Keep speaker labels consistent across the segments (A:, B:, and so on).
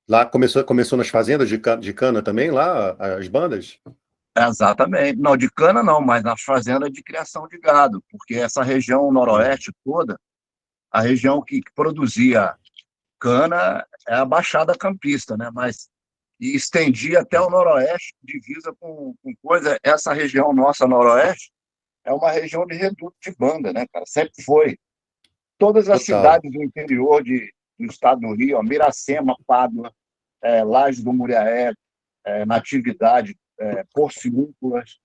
A: Lá começou nas fazendas de cana também, lá, as bandas?
B: Exatamente. Não, de cana não, mas nas fazendas de criação de gado, porque essa região
A: Hum.
B: noroeste toda, a região que produzia cana é a Baixada Campista, né? Mas e estendia até o noroeste, divisa com coisa. Essa região nossa noroeste é uma região de reduto de banda, né, cara? Sempre foi. Todas as
A: Total.
B: cidades do interior do estado do Rio, ó, Miracema, Pádua, Lajes do Muriaé, Natividade, Porciúnculas,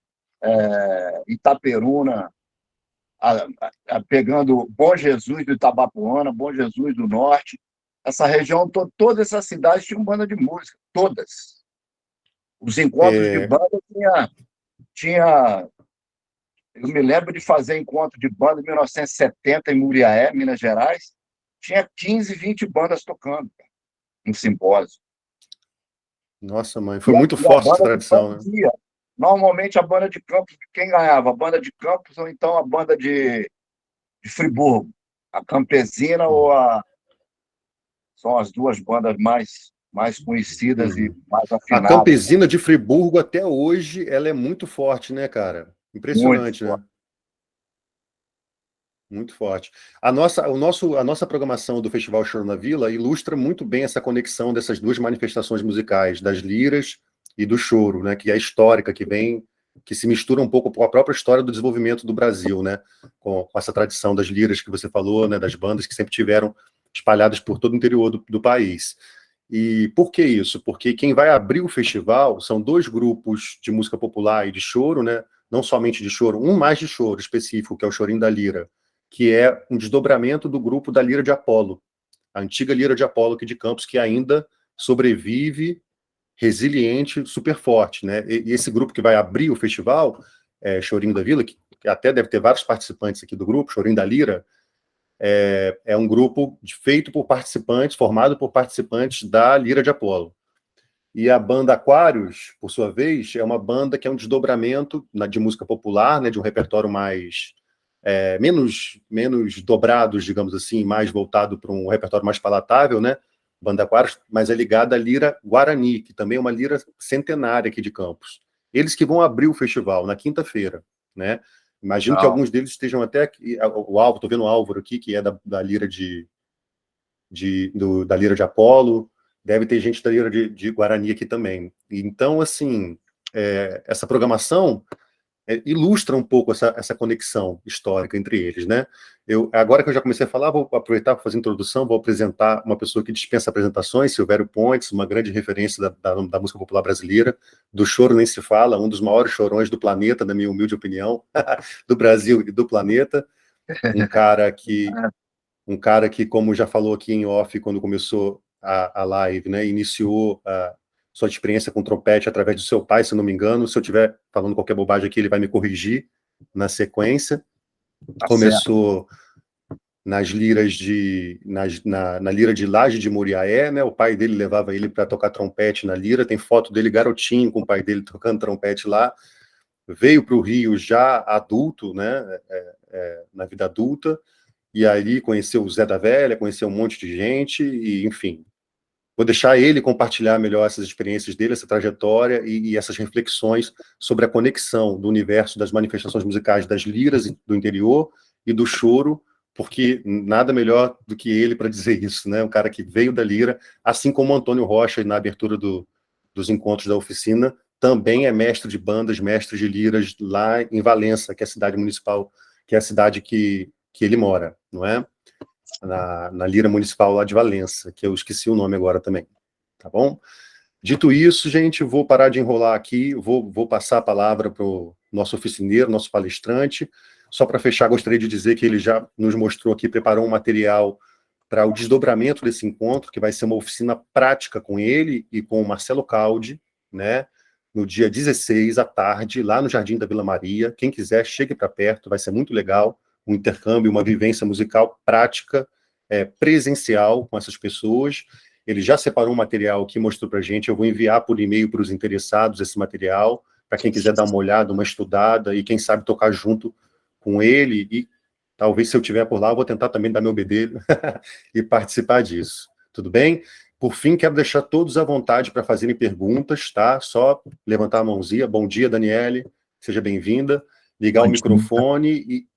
B: Itaperuna, pegando Bom Jesus do Itabapuana, Bom Jesus do Norte. Essa região, todas essas cidades tinham banda de música, todas. Os encontros de
A: É,
B: banda tinha. Eu me lembro de fazer encontro de banda em 1970 em Muriaé, Minas Gerais. Tinha 15, 20 bandas tocando, cara, no simpósio.
A: nossa, mãe,
B: E
A: foi
B: a,
A: muito
B: e a
A: forte essa
B: banda de
A: tradição,
B: Campos
A: né?
B: ia. Normalmente a banda de Campos, quem ganhava? A banda de Campos ou então a banda de Friburgo. A Campesina ou
A: Uhum.
B: a. São as duas bandas mais conhecidas e
A: Uhum.
B: mais
A: A
B: afinadas, né?
A: Campesina de Friburgo, até hoje, ela é muito forte, né, cara?
B: Muito
A: Impressionante, né?
B: forte.
A: Muito forte. A nossa programação do Festival Choro na Vila ilustra muito bem essa conexão dessas duas manifestações musicais, das liras e do choro, né? Que é histórica, que se mistura um pouco com a própria história do desenvolvimento do Brasil, né? Com essa tradição das liras que você falou, né? Das bandas que sempre tiveram espalhadas por todo o interior do país. E por que isso? Porque quem vai abrir o festival são dois grupos de música popular e de choro, né? Não somente de choro, um mais de choro específico, que é o Chorinho da Lira, que é um desdobramento do grupo da Lira de Apolo, a antiga Lira de Apolo aqui de Campos, que ainda sobrevive, resiliente, super forte, né? E esse grupo que vai abrir o festival, Chorinho da Vila, que até deve ter vários participantes aqui do grupo, Chorinho da Lira, é um grupo feito por participantes, formado por participantes da Lira de Apolo. E a banda Aquários, por sua vez, é uma banda que é um desdobramento de música popular, né, de um repertório mais menos dobrados, digamos assim, mais voltado para um repertório mais palatável, né? Banda Aquários, mas é ligada à lira Guarani, que também é uma lira centenária aqui de Campos. Eles que vão abrir o festival na quinta-feira, né? Imagino que
B: Não.
A: alguns deles estejam até aqui. O Álvaro, estou vendo o Álvaro aqui, que é da lira da Lira de Apolo, deve ter gente da Lira de Guarani aqui também. Então, assim, essa programação ilustra um pouco essa conexão histórica entre eles, né? Agora que eu já comecei a falar, vou aproveitar para fazer a introdução, vou apresentar uma pessoa que dispensa apresentações, Silvério Pontes, uma grande referência da música popular brasileira, do choro nem se fala, um dos maiores chorões do planeta, na minha humilde opinião, do Brasil e do planeta, um cara que um cara que, como já falou aqui em off, quando começou a live, né, iniciou a sua experiência com trompete através do seu pai, se não me engano. Se eu estiver falando qualquer bobagem aqui, ele vai me corrigir na sequência.
B: Tá certo.
A: Começou na lira de Laje de Muriaé, né? O pai dele levava ele para tocar trompete na lira. Tem foto dele garotinho com o pai dele tocando trompete lá. Veio para o Rio já adulto, né? Na vida adulta, e aí conheceu o Zé da Velha, conheceu um monte de gente, e enfim. Vou deixar ele compartilhar melhor essas experiências dele, essa trajetória e essas reflexões sobre a conexão do universo das manifestações musicais das liras do interior e do choro, porque nada melhor do que ele para dizer isso, né? Um cara que veio da lira, assim como o Antônio Rocha, na abertura dos encontros da oficina, também é mestre de bandas, mestre de liras lá em Valença, que é a cidade municipal, que é a cidade que ele mora, não é? Na Lira Municipal lá de Valença, que eu esqueci o nome agora também, tá bom? Dito isso, gente, vou parar de enrolar aqui, vou passar a palavra para o nosso oficineiro, nosso palestrante. Só para fechar, gostaria de dizer que ele já nos mostrou aqui, preparou um material para o desdobramento desse encontro, que vai ser uma oficina prática com ele e com o Marcelo Caldi, né? No dia 16 à tarde, lá no Jardim da Vila Maria. Quem quiser, chegue para perto, vai ser muito legal. Um intercâmbio, uma vivência musical prática, presencial com essas pessoas. Ele já separou um material que mostrou para a gente. Eu vou enviar por e-mail para os interessados esse material, para quem quiser dar uma olhada, uma estudada e quem sabe tocar junto com ele. E talvez, se eu estiver por lá, eu vou tentar também dar meu bedelho e participar disso. Tudo bem? Por fim, quero deixar todos à vontade para fazerem perguntas, tá? Só levantar a mãozinha. Bom dia, Daniele, seja bem-vinda. Ligar o microfone e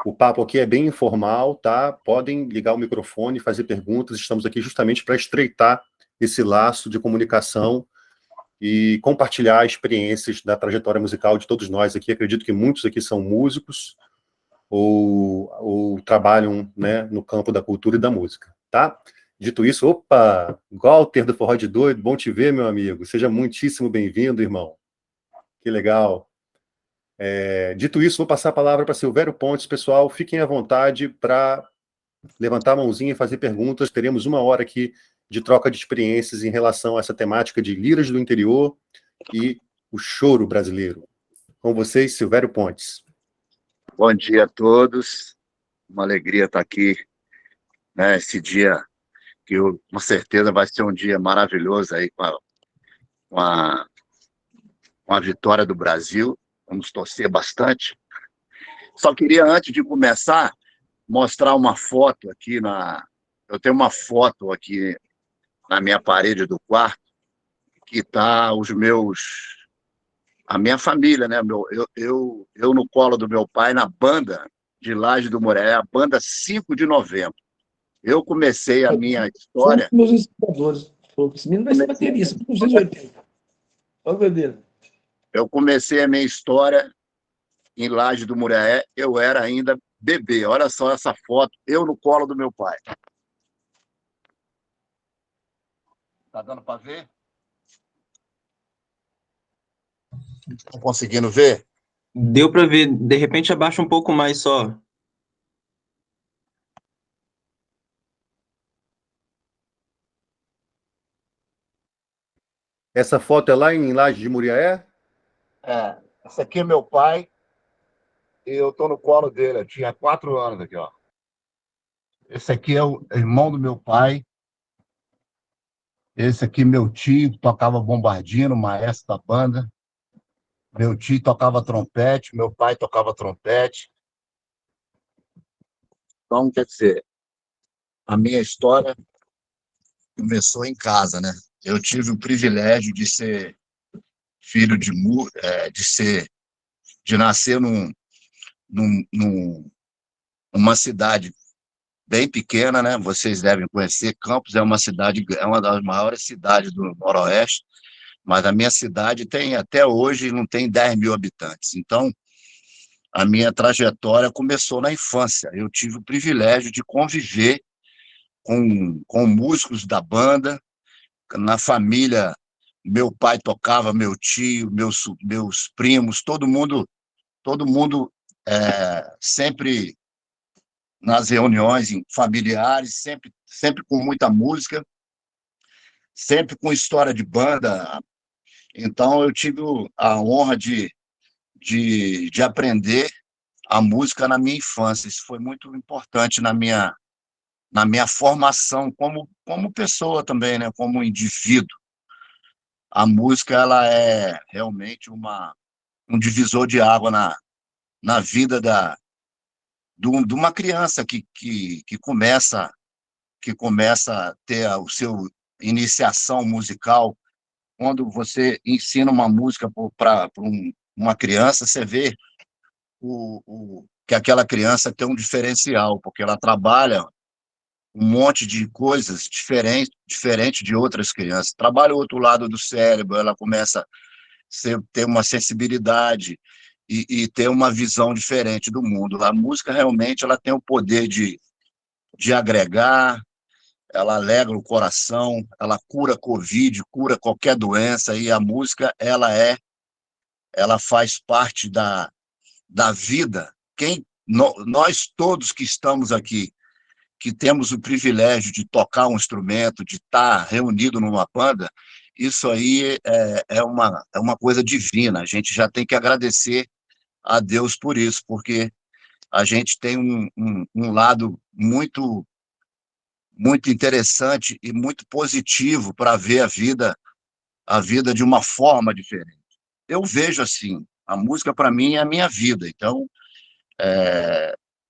A: o papo aqui é bem informal, tá? Podem ligar o microfone e fazer perguntas. Estamos aqui justamente para estreitar esse laço de comunicação e compartilhar experiências da trajetória musical de todos nós aqui. Acredito que muitos aqui são músicos ou trabalham, né, no campo da cultura e da música, tá? Dito isso, opa, Walter do Forró de Doido, bom te ver, meu amigo. Seja muitíssimo bem-vindo, irmão. Que legal. Dito isso, vou passar a palavra para Silvério Pontes. Pessoal, fiquem à vontade para levantar a mãozinha e fazer perguntas. Teremos 1 hora aqui de troca de experiências em relação a essa temática de liras do interior e o choro brasileiro. Com vocês, Silvério Pontes.
B: Bom dia a todos. Uma alegria estar aqui, né? Esse dia que com certeza vai ser um dia maravilhoso aí com a vitória do Brasil. Vamos torcer bastante. Só queria, antes de começar, mostrar uma foto aqui Eu tenho uma foto aqui na minha parede do quarto que tá a minha família, né? Eu no colo do meu pai na banda de Laje do Muré, a banda 5 de Novembro. Eu comecei a minha história.
C: São meus inspiradores. Esse menino vai ser baterista, 1980. Olha o verdadeiro.
B: Eu comecei a minha história em Laje do Muré, eu era ainda bebê. Olha só essa foto, eu no colo do meu pai. Tá dando para ver? Estão conseguindo ver?
D: Deu para ver. De repente, abaixa um pouco mais só.
A: Essa foto é lá em Laje de Muriaé?
B: Esse aqui é meu pai e eu tô no colo dele. Eu tinha 4 anos aqui, ó. Esse aqui é o irmão do meu pai. Esse aqui, meu tio, tocava bombardino, maestro da banda. Meu tio tocava trompete, meu pai tocava trompete. Então, quer dizer, a minha história começou em casa, né? Eu tive o privilégio de ser filho de nascer numa cidade bem pequena, né? Vocês devem conhecer. Campos é uma das maiores cidades do Noroeste, mas a minha cidade até hoje não tem 10 mil habitantes. Então, a minha trajetória começou na infância. Eu tive o privilégio de conviver com músicos da banda. Na família, meu pai tocava, meu tio, meus primos, todo mundo sempre nas reuniões familiares, sempre com muita música, sempre com história de banda. Então, eu tive a honra de aprender a música na minha infância. Isso foi muito importante na minha formação como pessoa também, né? Como indivíduo. A música ela é realmente um divisor de água na vida de uma criança que começa a ter a sua iniciação musical. Quando você ensina uma música para uma criança, você vê que aquela criança tem um diferencial, porque ela trabalha um monte de coisas diferente de outras crianças. Trabalha o outro lado do cérebro, ela começa a ter uma sensibilidade e ter uma visão diferente do mundo. A música realmente ela tem o poder de agregar, ela alegra o coração, ela cura Covid, cura qualquer doença, e a música ela faz parte da vida. Nós todos que estamos aqui, que temos o privilégio de tocar um instrumento, de estar reunido numa banda, isso aí é uma coisa divina. A gente já tem que agradecer a Deus por isso, porque a gente tem um lado muito, muito interessante e muito positivo para ver a vida de uma forma diferente. Eu vejo assim, a música para mim é a minha vida, então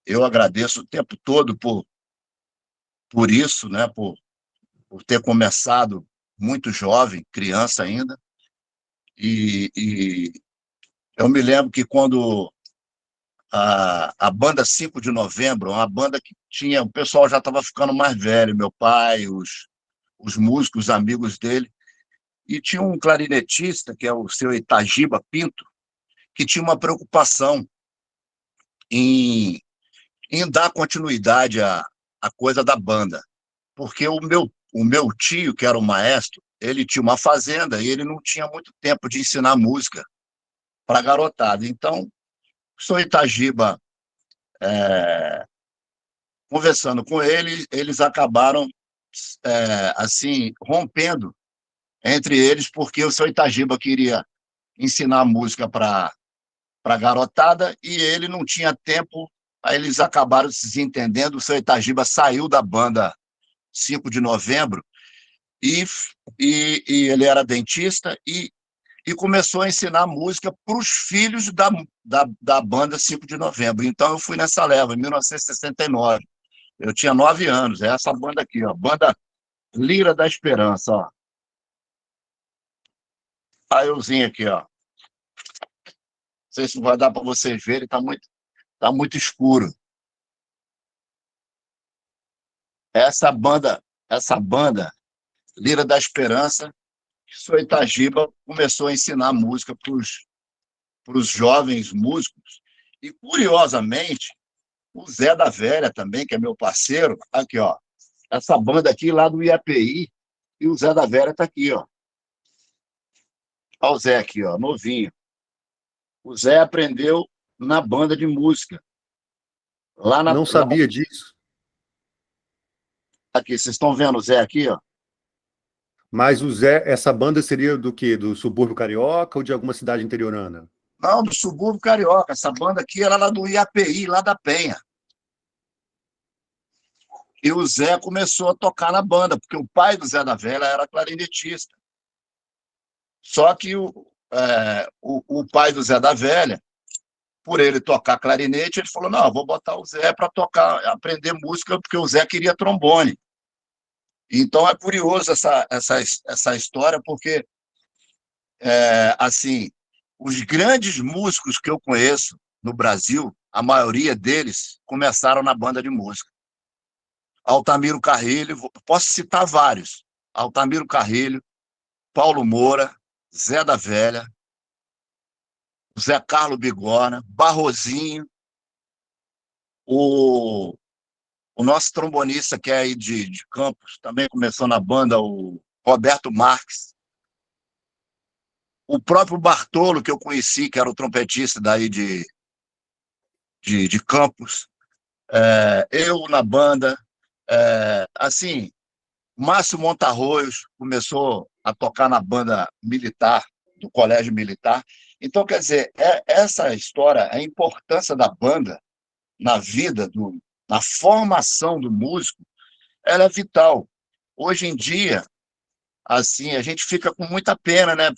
B: eu agradeço o tempo todo por isso, né? Por por ter começado muito jovem, criança ainda, e eu me lembro que quando a banda 5 de Novembro, uma banda que tinha, o pessoal já estava ficando mais velho, meu pai, os músicos, amigos dele, e tinha um clarinetista, que é o seu Itagiba Pinto, que tinha uma preocupação em dar continuidade à coisa da banda, porque o meu tio, que era o maestro, ele tinha uma fazenda e ele não tinha muito tempo de ensinar música para a garotada. Então, o senhor Itagiba, conversando com ele, eles acabaram assim rompendo entre eles, porque o senhor Itagiba queria ensinar música para a garotada e ele não tinha tempo, aí eles acabaram se desentendendo, o senhor Itagiba saiu da banda 5 de Novembro e, e ele era dentista e começou a ensinar música para os filhos da banda 5 de Novembro. Então eu fui nessa leva, em 1969. Eu tinha 9 anos, é essa banda aqui, ó, Banda Lira da Esperança, ó. Aí euzinho aqui, ó. Não sei se vai dar para vocês verem, tá muito escuro. Essa banda Lira da Esperança, que o senhor Itagiba começou a ensinar música para os jovens músicos. E, curiosamente, o Zé da Velha também, que é meu parceiro, aqui, ó. Essa banda aqui lá do IAPI, e o Zé da Velha está aqui, ó. Olha o Zé aqui, ó, novinho. O Zé aprendeu na banda de música.
A: Não sabia disso.
B: Aqui, vocês estão vendo o Zé aqui, ó?
A: Mas o Zé, essa banda seria do quê? Do subúrbio carioca ou de alguma cidade interiorana?
B: Não, do subúrbio carioca. Essa banda aqui era lá do IAPI, lá da Penha. E o Zé começou a tocar na banda, porque o pai do Zé da Velha era clarinetista. Só que o pai do Zé da Velha, por ele tocar clarinete, ele falou, não, vou botar o Zé para tocar, aprender música, porque o Zé queria trombone. Então é curioso essa história, porque, assim, os grandes músicos que eu conheço no Brasil, a maioria deles começaram na banda de música. Altamiro Carrilho, posso citar vários. Altamiro Carrilho, Paulo Moura, Zé da Velha, Zé Carlos Bigorna, Barrozinho, o nosso trombonista que é aí de Campos, também começou na banda, o Roberto Marques, o próprio Bartolo, que eu conheci, que era o trompetista daí de Campos, eu na banda, assim, Márcio Montarroios começou a tocar na banda militar, do Colégio Militar. Então, quer dizer, essa história, a importância da banda na vida, na formação do músico, ela é vital. Hoje em dia, assim, a gente fica com muita pena, né,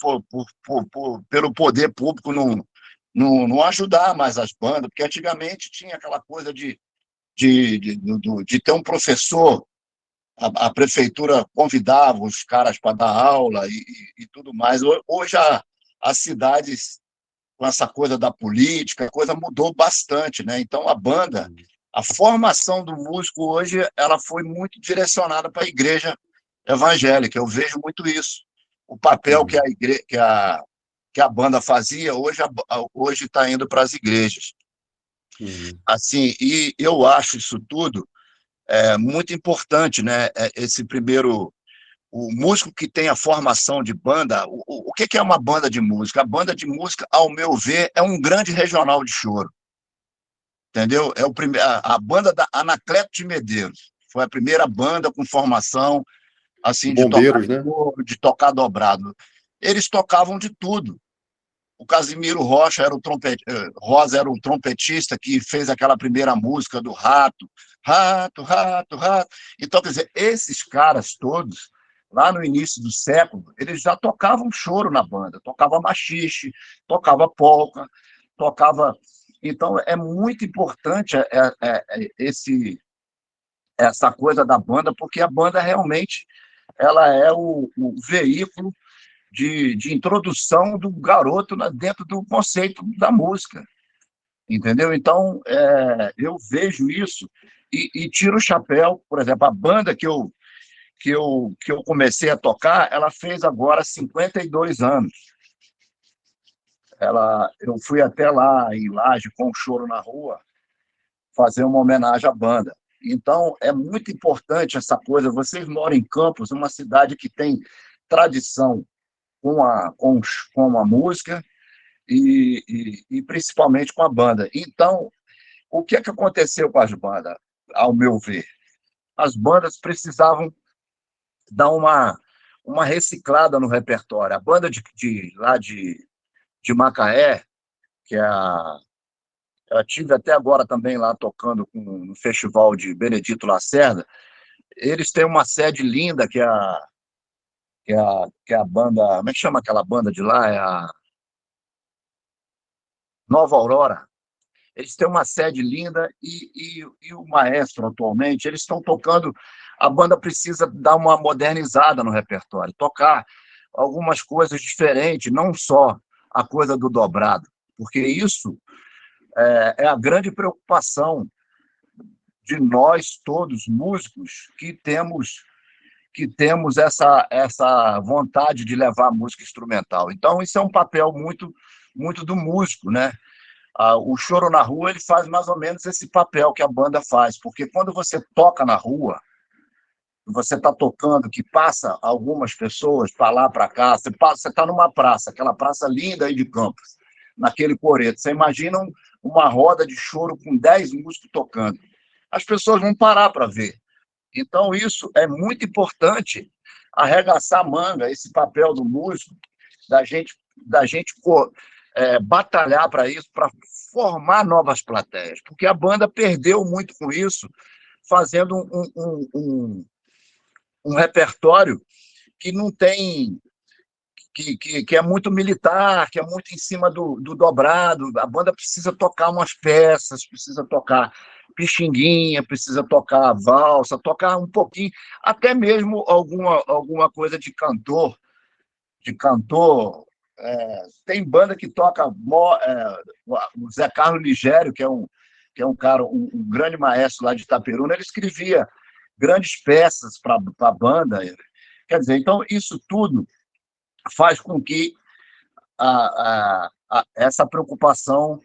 B: pelo poder público não ajudar mais as bandas, porque antigamente tinha aquela coisa de ter um professor, a prefeitura convidava os caras para dar aula e tudo mais. Hoje as cidades, com essa coisa da política, a coisa mudou bastante, né? Então a banda, a formação do músico hoje, ela foi muito direcionada para a igreja evangélica. Eu vejo muito isso. O papel que a banda fazia, hoje está indo para as igrejas. Assim, e eu acho isso tudo muito importante, né? Esse primeiro, o músico que tem a formação de banda, o que é uma banda de música? A banda de música, ao meu ver, é um grande regional de choro, entendeu? A banda da Anacleto de Medeiros, foi a primeira banda com formação, assim,
A: Bombeiros, né?
B: de tocar dobrado. Eles tocavam de tudo. O Casimiro Rocha Rosa era o trompetista que fez aquela primeira música do Rato, Rato, Rato, Rato. Então, quer dizer, esses caras todos, lá no início do século, eles já tocavam choro na banda, tocava machixe, tocava polca, tocava... Então, é muito importante essa coisa da banda, porque a banda realmente ela é o veículo de introdução do garoto dentro do conceito da música, entendeu? Então, eu vejo isso e tiro o chapéu. Por exemplo, a banda que eu comecei a tocar, ela fez agora 52 anos. Eu fui até lá em Laje, com o Choro na Rua, fazer uma homenagem à banda. Então, é muito importante essa coisa. Vocês moram em Campos, uma cidade que tem tradição com a música e principalmente com a banda. Então, o que é que aconteceu com as bandas, ao meu ver? As bandas precisavam dar uma reciclada no repertório. A banda lá de Macaé, que é eu tive até agora também lá tocando no festival de Benedito Lacerda. Eles têm uma sede linda, que é a banda. Como é que chama aquela banda de lá? É a Nova Aurora. Eles têm uma sede linda e o maestro, atualmente, eles estão tocando. A banda precisa dar uma modernizada no repertório, tocar algumas coisas diferentes, não só a coisa do dobrado, porque isso é a grande preocupação de nós todos, músicos, que temos essa vontade de levar a música instrumental. Então, isso é um papel muito, muito do músico, né? O Choro na Rua, ele faz mais ou menos esse papel que a banda faz, porque quando você toca na rua, você está tocando, que passa algumas pessoas para lá, para cá, você está numa praça, aquela praça linda aí de Campos, naquele coreto. Você imagina uma roda de choro com 10 músicos tocando. As pessoas vão parar para ver. Então, isso é muito importante, arregaçar a manga, esse papel do músico, da gente batalhar para isso, para formar novas plateias, porque a banda perdeu muito com isso, fazendo um repertório que não tem, que é muito militar, que é muito em cima do dobrado. A banda precisa tocar umas peças, precisa tocar pichinguinha, precisa tocar valsa, tocar um pouquinho, até mesmo alguma coisa de cantor. Tem banda que toca o Zé Carlos Ligério, que é um cara, um grande maestro lá de Itaperuna. Ele escrevia grandes peças para a banda. Quer dizer, então, isso tudo faz com que essa preocupação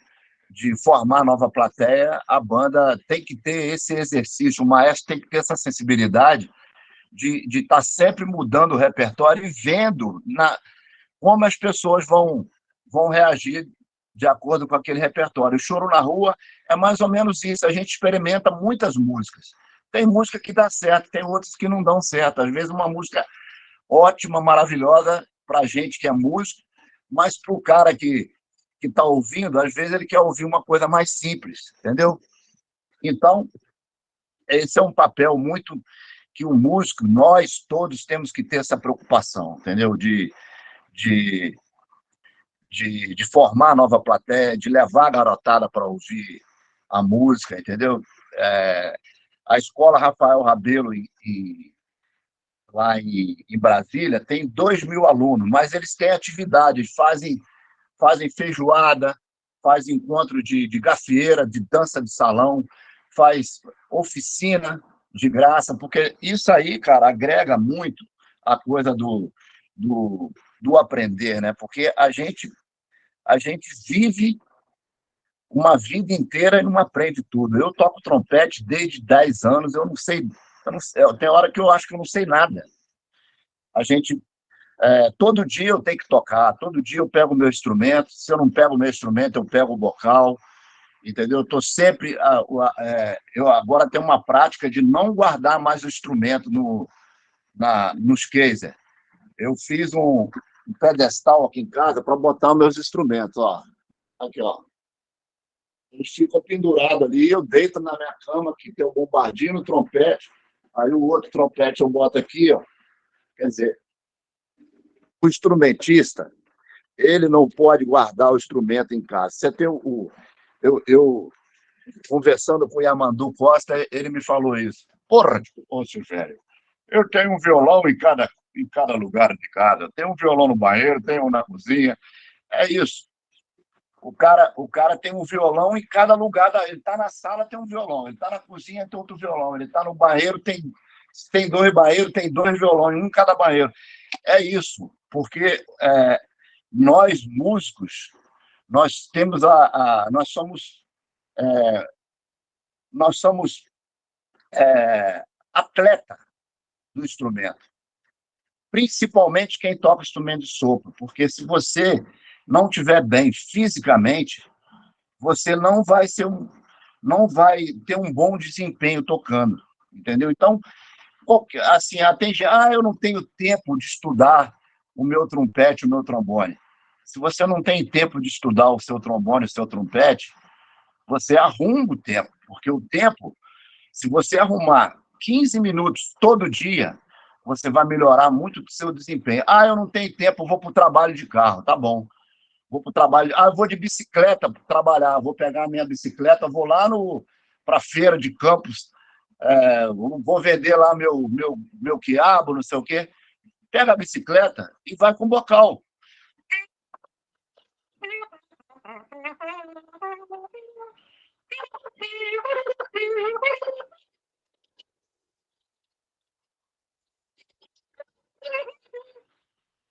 B: de formar nova plateia, a banda tem que ter esse exercício, o maestro tem que ter essa sensibilidade de estar sempre mudando o repertório e vendo como as pessoas vão reagir de acordo com aquele repertório. O Choro na Rua é mais ou menos isso. A gente experimenta muitas músicas. Tem música que dá certo, tem outras que não dão certo. Às vezes uma música ótima, maravilhosa para a gente que é músico, mas para o cara que está ouvindo, às vezes ele quer ouvir uma coisa mais simples, entendeu? Então, esse é um papel muito que o músico, nós todos temos que ter essa preocupação, entendeu? De formar nova plateia, de levar a garotada para ouvir a música, entendeu? A escola Rafael Rabelo, lá em Brasília, tem 2.000 alunos, mas eles têm atividades, fazem feijoada, faz encontro de gafieira, de dança de salão, faz oficina de graça, porque isso aí, cara, agrega muito a coisa do aprender, né? Porque a gente vive uma vida inteira e não aprende tudo. Eu toco trompete desde 10 anos, eu não sei, tem hora que eu acho que eu não sei nada. Todo dia eu tenho que tocar, todo dia eu pego o meu instrumento. Se eu não pego o meu instrumento, eu pego o bocal, entendeu? Eu estou sempre... eu agora tenho uma prática de não guardar mais o instrumento nos cases. Eu fiz um pedestal aqui em casa para botar os meus instrumentos, ó. Aqui, ó. Eles ficam pendurados ali, eu deito na minha cama, que tem o bombardino, o trompete, aí o outro trompete eu boto aqui, ó. Quer dizer, o instrumentista, ele não pode guardar o instrumento em casa. Você tem eu conversando com o Yamandu Costa, ele me falou isso. Porra, ô, Silvério, Eu tenho um violão em cada lugar de casa. Tem um violão no banheiro, tem um na cozinha. É isso. O cara tem um violão em cada lugar. Ele está na sala, tem um violão. Ele está na cozinha, tem outro violão. Ele está no banheiro, tem dois banheiros, tem dois violões, um em cada banheiro. É isso, porque nós, músicos, nós temos nós somos atleta do instrumento, principalmente quem toca instrumento de sopro, porque se você não estiver bem fisicamente, você não vai ter um bom desempenho tocando, entendeu? Então, assim, eu não tenho tempo de estudar o meu trompete, o meu trombone. Se você não tem tempo de estudar o seu trombone, o seu trompete, você arruma o tempo, porque o tempo, se você arrumar 15 minutos todo dia, você vai melhorar muito o seu desempenho. Eu não tenho tempo, vou para o trabalho de carro, tá bom. Vou para o trabalho, eu vou de bicicleta para trabalhar, vou pegar a minha bicicleta, vou lá para a feira de Campos, vou vender lá meu quiabo, não sei o quê. Pega a bicicleta e vai com o bocal.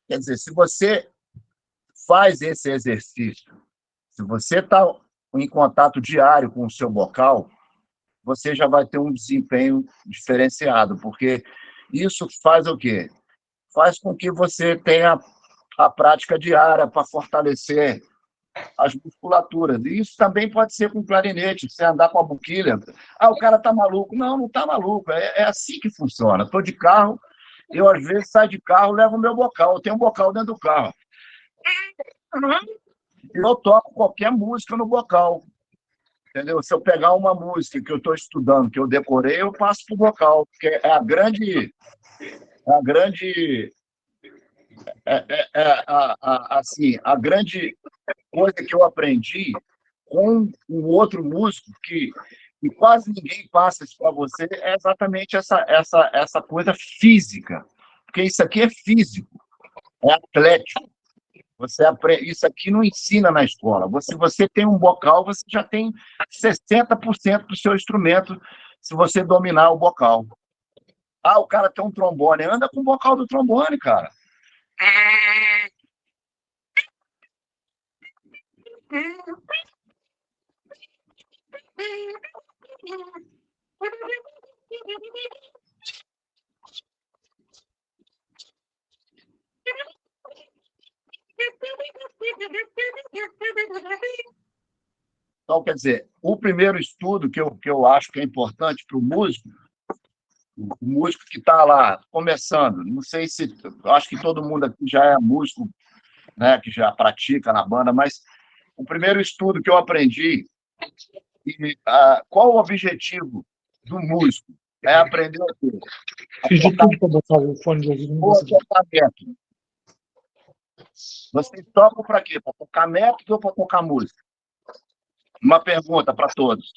B: Quer dizer, se você faz esse exercício, se você está em contato diário com o seu bocal, você já vai ter um desempenho diferenciado, porque isso faz o quê? Faz com que você tenha a prática diária para fortalecer as musculaturas. E isso também pode ser com clarinete, você andar com a boquilha. O cara está maluco. Não está maluco. É assim que funciona. Estou de carro, eu às vezes saio de carro, levo o meu bocal. Eu tenho um bocal dentro do carro. Eu toco qualquer música no bocal. Entendeu? Se eu pegar uma música que eu estou estudando, que eu decorei, eu passo para o vocal, porque é a grande coisa que eu aprendi com um outro músico que quase ninguém passa isso para você, é exatamente essa coisa física, porque isso aqui é físico, é atlético. Você aprende, isso aqui não ensina na escola. Se você tem um bocal, você já tem 60% do seu instrumento, se você dominar o bocal. O cara tem um trombone, anda com o bocal do trombone, cara. Então, quer dizer, o primeiro estudo que eu acho que é importante para o músico que está lá começando, não sei se, acho que todo mundo aqui já é músico, né, que já pratica na banda, mas o primeiro estudo que eu aprendi, qual o objetivo do músico? É aprender a quê?
C: Fiz de tudo para botar o fone de ouvido.
B: O método. Você toca para quê? Para tocar método ou para tocar música? Uma pergunta para todos.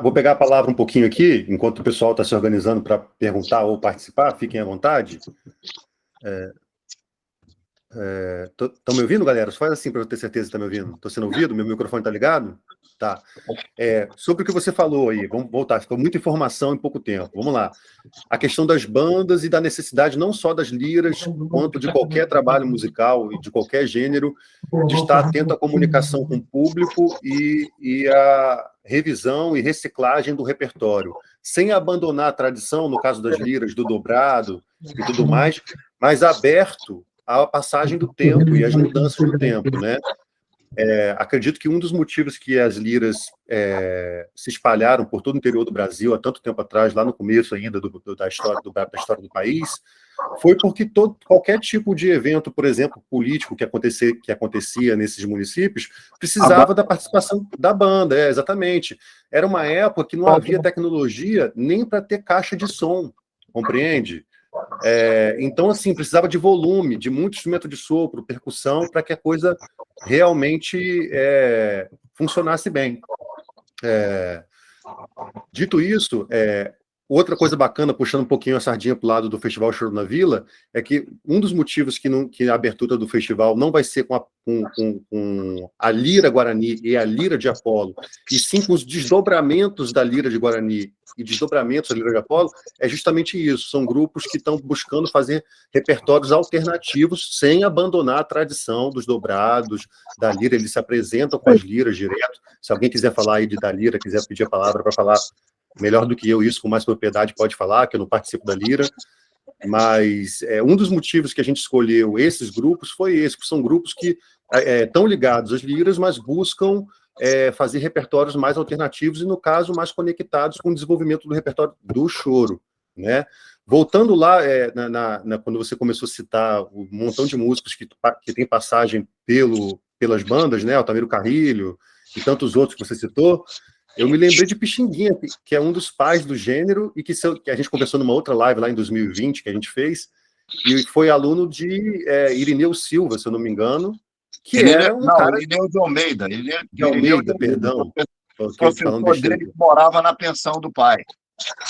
A: Vou pegar a palavra um pouquinho aqui, enquanto o pessoal está se organizando para perguntar ou participar, fiquem à vontade. Estão me ouvindo, galera? Só faz assim para eu ter certeza que está me ouvindo. Estou sendo ouvido? Meu microfone está ligado? Tá. Sobre o que você falou aí, vamos voltar, ficou muita informação em pouco tempo. Vamos lá. A questão das bandas e da necessidade não só das liras, quanto de qualquer trabalho musical e de qualquer gênero, de estar atento à comunicação com o público e à revisão e reciclagem do repertório, sem abandonar a tradição, no caso das liras, do dobrado e tudo mais, mas aberto à passagem do tempo e às mudanças do tempo, né? Acredito que um dos motivos que as liras se espalharam por todo o interior do Brasil há tanto tempo atrás, lá no começo ainda da história do país, foi porque qualquer tipo de evento, por exemplo, político que acontecia nesses municípios, precisava da participação da banda, exatamente. Era uma época que não havia tecnologia nem para ter caixa de som, compreende? Então, assim, precisava de volume, de muito instrumento de sopro, percussão, para que a coisa realmente funcionasse bem. Dito isso, outra coisa bacana, puxando um pouquinho a sardinha para o lado do Festival Choro na Vila, é que um dos motivos que a abertura do festival não vai ser com a lira Guarani e a lira de Apolo, e sim com os desdobramentos da lira de Guarani e desdobramentos da lira de Apolo, é justamente isso. São grupos que estão buscando fazer repertórios alternativos sem abandonar a tradição dos dobrados, da lira. Eles se apresentam com as liras direto. Se alguém quiser falar aí da lira, quiser pedir a palavra para falar melhor do que eu, isso com mais propriedade pode falar, que eu não participo da Lira, mas um dos motivos que a gente escolheu esses grupos foi esse, que são grupos que estão ligados às liras, mas buscam fazer repertórios mais alternativos e, no caso, mais conectados com o desenvolvimento do repertório do choro, né? Voltando lá, quando você começou a citar um montão de músicos que tem passagem pelas bandas, né, Altamiro Carrilho e tantos outros que você citou, eu me lembrei de Pixinguinha, que é um dos pais do gênero, e que a gente conversou numa outra live lá em 2020, que a gente fez, e foi aluno de Irineu Silva, se eu não me engano, que era um cara...
B: Irineu de Almeida.
A: De Almeida, perdão.
B: O professor dele morava na pensão do pai.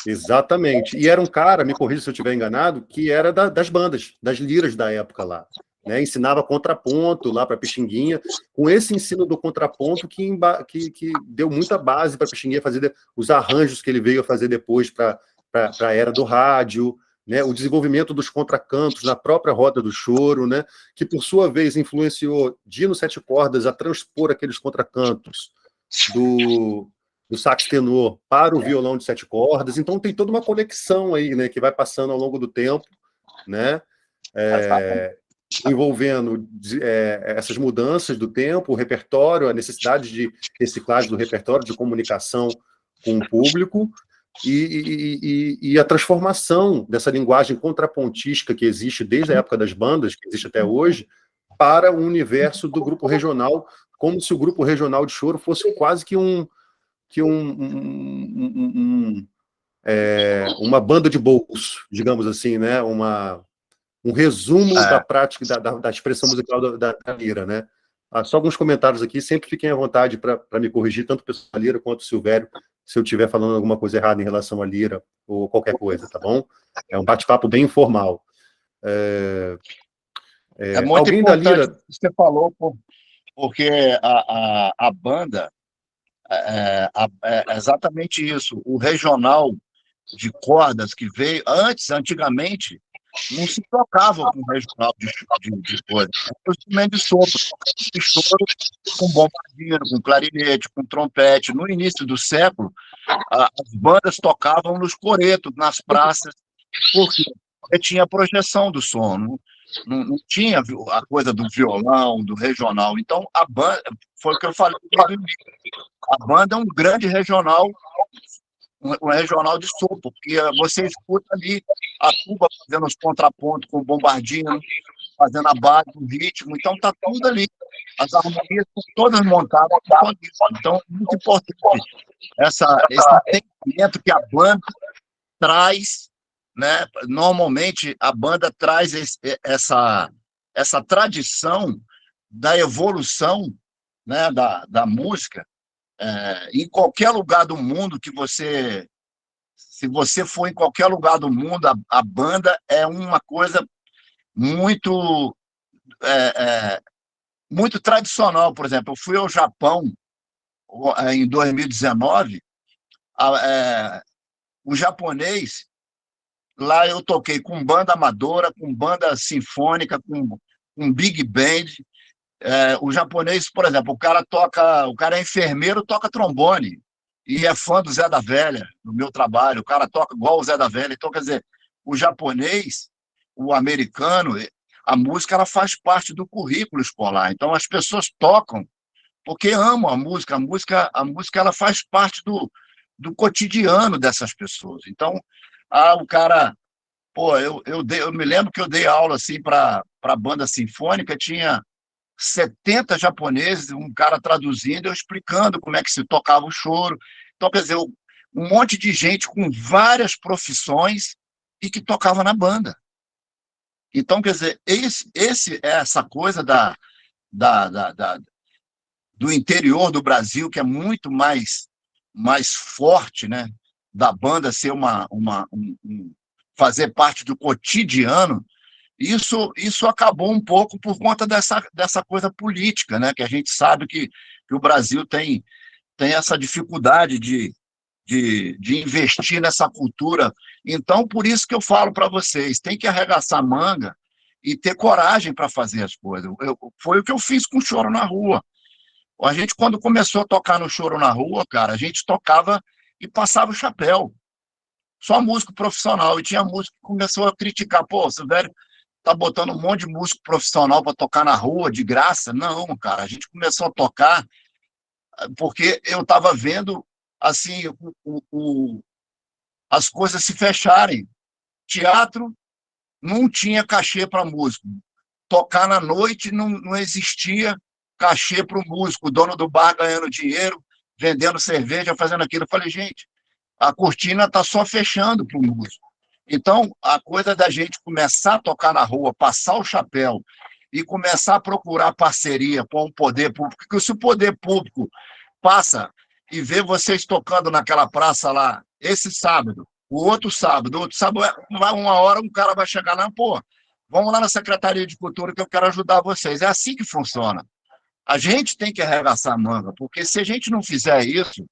A: Exatamente. E era um cara, me corrija se eu estiver enganado, que era das bandas, das liras da época lá. Né, ensinava contraponto lá para Pixinguinha, com esse ensino do contraponto que deu muita base para Pixinguinha fazer os arranjos que ele veio a fazer depois para a era do rádio, né, o desenvolvimento dos contracantos na própria roda do choro, né, que por sua vez influenciou Dino Sete Cordas a transpor aqueles contracantos do sax tenor para o violão de 7 cordas. Então tem toda uma conexão aí, né, que vai passando ao longo do tempo, né, envolvendo essas mudanças do tempo, o repertório, a necessidade de reciclagem do repertório, de comunicação com o público, e a transformação dessa linguagem contrapontística que existe desde a época das bandas, que existe até hoje, para o universo do grupo regional, como se o grupo regional de choro fosse quase que uma banda de bolso, digamos assim, né? Um resumo da prática, da expressão musical da lira, né? Só alguns comentários aqui, sempre fiquem à vontade para me corrigir, tanto o pessoal da lira quanto o Silvério, se eu estiver falando alguma coisa errada em relação à lira ou qualquer coisa, tá bom? É um bate-papo bem informal.
B: É muito
A: alguém
B: importante
A: da lira...
B: o que você falou, porque a banda é exatamente isso. O regional de cordas que veio antigamente, não se tocava com regional de coisa. Era instrumento de sopro. De choro com bombardino, com clarinete, com trompete. No início do século, as bandas tocavam nos coretos, nas praças, porque tinha a projeção do som. Não tinha a coisa do violão, do regional. Então, a banda, foi o que eu falei desde o início. A banda é um grande regional, um regional de sopro, porque você escuta ali a tuba fazendo os contrapontos com o bombardino, fazendo a base, o ritmo, então está tudo ali. As harmonias estão todas montadas. Então, é muito importante esse entendimento que a banda traz, né? Normalmente, a banda traz essa tradição da evolução, né, da música. Em qualquer lugar do mundo se você for em qualquer lugar do mundo, a banda é uma coisa muito muito tradicional. Por exemplo, eu fui ao Japão em 2019, o japonês, lá eu toquei com banda amadora, com banda sinfônica, com big band. O japonês, por exemplo, o cara é enfermeiro, toca trombone, e é fã do Zé da Velha, no meu trabalho, o cara toca igual o Zé da Velha. Então, quer dizer, o japonês, o americano, a música ela faz parte do currículo escolar. Então, as pessoas tocam porque amam a música. A música ela faz parte do cotidiano dessas pessoas. Então, o cara... eu me lembro que eu dei aula assim, para a banda sinfônica, tinha 70 japoneses, um cara traduzindo, eu explicando como é que se tocava o choro. Então, quer dizer, um monte de gente com várias profissões e que tocava na banda. Então, quer dizer, essa coisa do interior do Brasil, que é muito mais mais forte, né, da banda ser fazer parte do cotidiano, isso acabou um pouco por conta dessa coisa política, né, que a gente sabe que o Brasil tem essa dificuldade de investir nessa cultura. Então, por isso que eu falo para vocês, tem que arregaçar manga e ter coragem para fazer as coisas. Foi o que eu fiz com o Choro na Rua. A gente, quando começou a tocar no Choro na Rua, cara, a gente tocava e passava o chapéu. Só músico profissional. E tinha músico que começou a criticar. Pô, o velho tá botando um monte de músico profissional para tocar na rua, de graça. Não, cara, a gente começou a tocar porque eu estava vendo assim as coisas se fecharem. Teatro não tinha cachê para músico. Tocar na noite não existia cachê para o músico. O dono do bar ganhando dinheiro, vendendo cerveja, fazendo aquilo. Eu falei, gente, a cortina está só fechando para o músico. Então, a coisa da gente começar a tocar na rua, passar o chapéu e começar a procurar parceria com o poder público, porque se o poder público passa e vê vocês tocando naquela praça lá, esse sábado, o outro sábado, uma hora um cara vai chegar lá, pô, vamos lá na Secretaria de Cultura que eu quero ajudar vocês. É assim que funciona. A gente tem que arregaçar a manga, porque se a gente não fizer isso,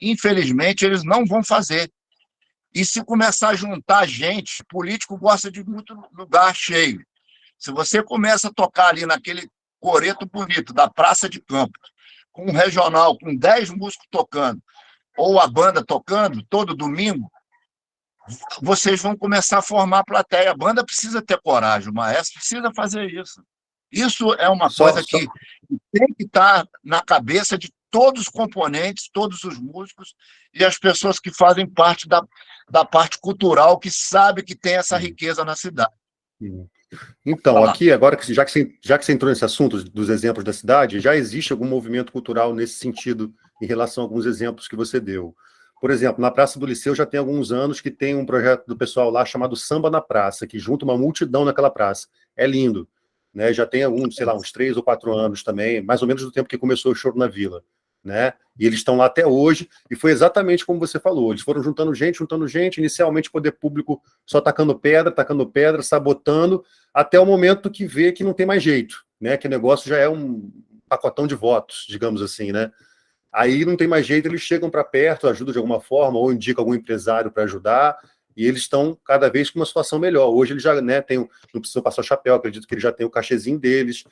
B: infelizmente, eles não vão fazer. E se começar a juntar gente, político gosta de muito lugar cheio. Se você começa a tocar ali naquele coreto bonito da Praça de Campos, com um regional, com 10 músicos tocando, ou a banda tocando todo domingo, vocês vão começar a formar a plateia. A banda precisa ter coragem, o maestro precisa fazer isso. Isso é uma coisa que tem que estar na cabeça de todos os componentes, todos os músicos e as pessoas que fazem parte da parte cultural, que sabe que tem essa riqueza na cidade.
A: Então, aqui, agora, já que você entrou nesse assunto dos exemplos da cidade, já existe algum movimento cultural nesse sentido, em relação a alguns exemplos que você deu. Por exemplo, na Praça do Liceu já tem alguns anos que tem um projeto do pessoal lá chamado Samba na Praça, que junta uma multidão naquela praça. É lindo, né? Já tem alguns, sei lá, uns 3 ou 4 anos também, mais ou menos do tempo que começou o Choro na Vila, né? E eles estão lá até hoje, e foi exatamente como você falou, eles foram juntando gente, inicialmente o poder público só tacando pedra, sabotando, até o momento que vê que não tem mais jeito, né? Que o negócio já é um pacotão de votos, digamos assim, né? Aí não tem mais jeito, eles chegam para perto, ajudam de alguma forma, ou indicam algum empresário para ajudar, e eles estão cada vez com uma situação melhor. Hoje eles já, né, não precisam passar o chapéu, acredito que eles já têm o cachezinho deles.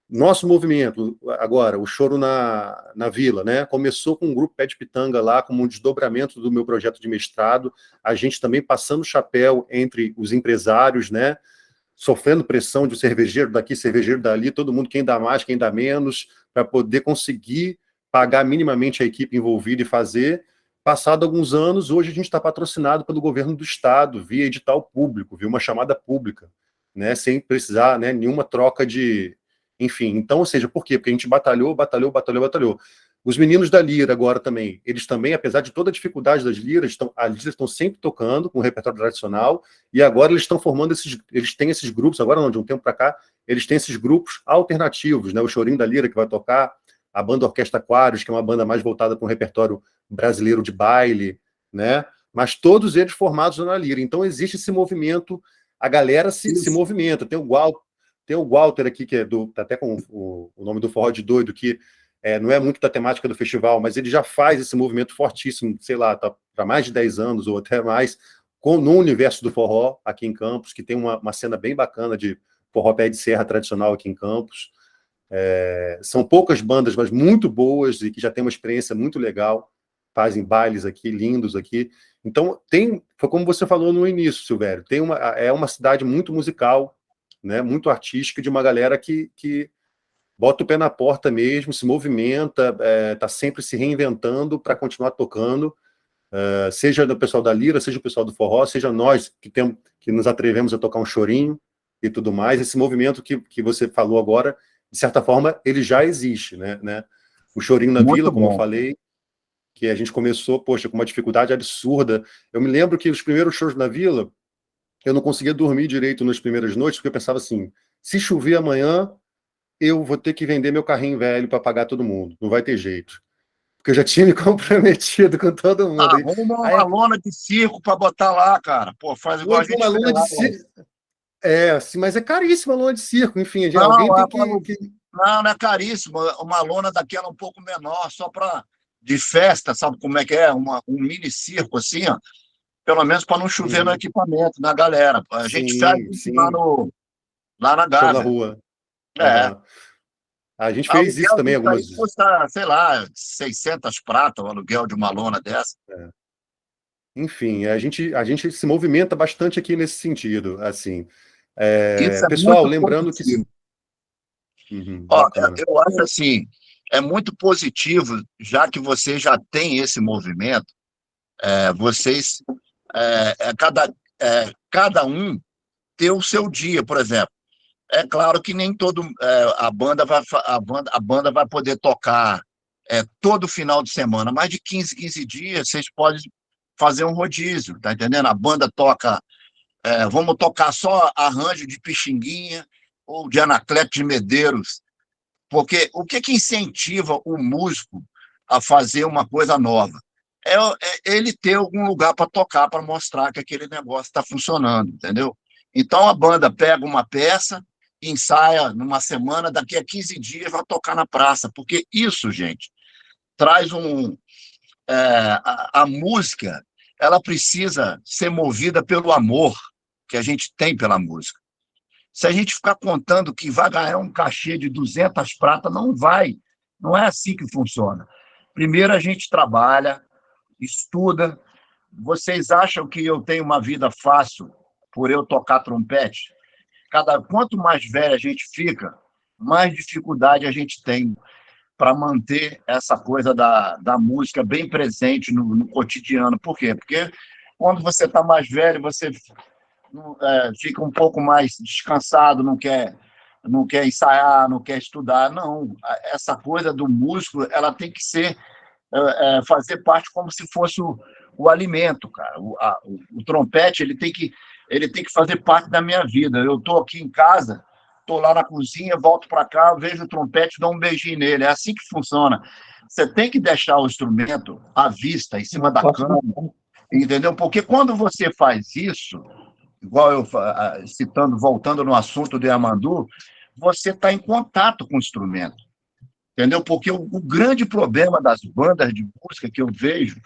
A: Nosso movimento, agora, o Choro na Vila, né? Começou com um grupo Pé de Pitanga lá, como um desdobramento do meu projeto de mestrado, a gente também passando o chapéu entre os empresários, né? Sofrendo pressão de cervejeiro daqui, cervejeiro dali, todo mundo, quem dá mais, quem dá menos, para poder conseguir pagar minimamente a equipe envolvida e fazer. Passado alguns anos, hoje a gente está patrocinado pelo governo do estado, via edital público, via uma chamada pública, né? Sem precisar, né, nenhuma troca de... Enfim, então, ou seja, por quê? Porque a gente batalhou. Os meninos da Lira agora também, eles também, apesar de toda a dificuldade das liras, as liras estão sempre tocando com o repertório tradicional, e agora eles estão formando eles têm esses grupos, agora não, de um tempo para cá, eles têm esses grupos alternativos, né? O Chorinho da Lira, que vai tocar, a banda Orquestra Aquários, que é uma banda mais voltada para um repertório brasileiro de baile, né? Mas todos eles formados na Lira. Então existe esse movimento, a galera se movimenta. Tem o Walter aqui, que tá até com o nome do Forró de Doido, que não é muito da temática do festival, mas ele já faz esse movimento fortíssimo, sei lá, tá para mais de 10 anos ou até mais, no universo do forró aqui em Campos, que tem uma cena bem bacana de forró pé de serra tradicional aqui em Campos. São poucas bandas, mas muito boas e que já tem uma experiência muito legal, fazem bailes aqui, lindos aqui. Então, foi como você falou no início, Silvério, é uma cidade muito musical, né, muito artística, de uma galera que bota o pé na porta mesmo, se movimenta, está sempre se reinventando para continuar tocando, seja o pessoal da Lira, seja o pessoal do forró, seja nós que nos atrevemos a tocar um chorinho e tudo mais. Esse movimento que você falou agora, de certa forma, ele já existe, né? O Chorinho na Vila, como eu falei, que a gente começou, poxa, com uma dificuldade absurda. Eu me lembro que os primeiros shows na Vila, eu não conseguia dormir direito nas primeiras noites, porque eu pensava assim, se chover amanhã, eu vou ter que vender meu carrinho velho para pagar todo mundo, não vai ter jeito. porque eu já tinha me comprometido com todo mundo.
B: Arruma
A: Aí,
B: uma lona de circo para botar lá, cara. Pô, faz igual a
A: hoje
B: gente
A: uma
B: fez
A: lona de
B: lá.
A: circo. Assim, mas é caríssima a lona de circo, enfim, alguém
B: Não,
A: tem
B: não, não é caríssimo. Uma lona daquela um pouco menor, só para de festa, sabe como é que é? Um mini circo assim, ó. Pelo menos para não chover no
A: Uhum.
B: equipamento, na galera. A gente faz
A: Sim,
B: isso
A: sim,
B: lá na
A: show na
B: Gávea.
A: rua.
B: É.
A: Aham. A gente fez isso
B: Aluguel
A: também
B: disso
A: algumas
B: aí
A: vezes.
B: custa, sei lá, 600 prata o aluguel de uma lona dessa.
A: Enfim, a gente se movimenta bastante aqui nesse sentido, assim.
B: Isso é
A: Pessoal,
B: muito
A: lembrando que...
B: positivo.
A: Uhum,
B: Ó,
A: bacana.
B: eu acho assim, é muito positivo, já que você já tem esse movimento, vocês, cada um ter o seu dia, por exemplo. É claro que nem a banda vai poder tocar todo final de semana, mas de 15 dias vocês podem fazer um rodízio, tá entendendo? A banda toca, vamos tocar só arranjo de Pixinguinha ou de Anacleto de Medeiros, porque o que incentiva o músico a fazer uma coisa nova? Ele ter algum lugar para tocar, para mostrar que aquele negócio está funcionando, entendeu? Então a banda pega uma peça, ensaia numa semana, daqui a 15 dias vai tocar na praça, porque isso, gente, traz a música, ela precisa ser movida pelo amor que a gente tem pela música. Se a gente ficar contando que vai ganhar um cachê de 200 pratas, não vai. Não é assim que funciona. Primeiro a gente trabalha, estuda. Vocês acham que eu tenho uma vida fácil por eu tocar trompete? Quanto mais velho a gente fica, mais dificuldade a gente tem para manter essa coisa da música bem presente no cotidiano. Por quê? Porque quando você está mais velho, você fica um pouco mais descansado, não quer ensaiar, não quer estudar. Não, essa coisa do músico, ela tem que fazer parte como se fosse o alimento, cara. O trompete, ele tem que fazer parte da minha vida. Eu estou aqui em casa, estou lá na cozinha, volto para cá, vejo o trompete, dou um beijinho nele. É assim que funciona. Você tem que deixar o instrumento à vista, em cima da cama, entendeu? Porque quando você faz isso, igual eu voltando no assunto de Yamandu, você está em contato com o instrumento, entendeu? Porque o grande problema das bandas de música que eu vejo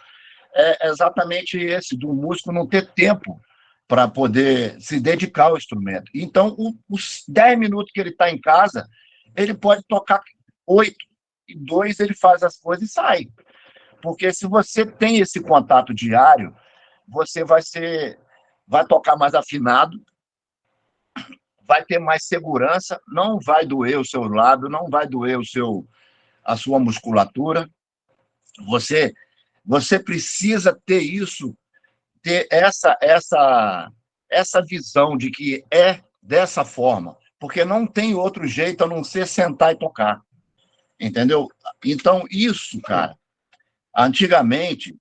B: é exatamente esse, do músico não ter tempo para poder se dedicar ao instrumento. Então, os 10 minutos que ele está em casa, ele pode tocar 8, e 2 ele faz as coisas e sai. Porque se você tem esse contato diário, você vai tocar mais afinado, vai ter mais segurança, não vai doer o seu lábio, não vai doer a sua musculatura. Você precisa ter isso, ter essa visão de que é dessa forma, porque não tem outro jeito a não ser sentar e tocar, entendeu? Então, isso, cara, antigamente,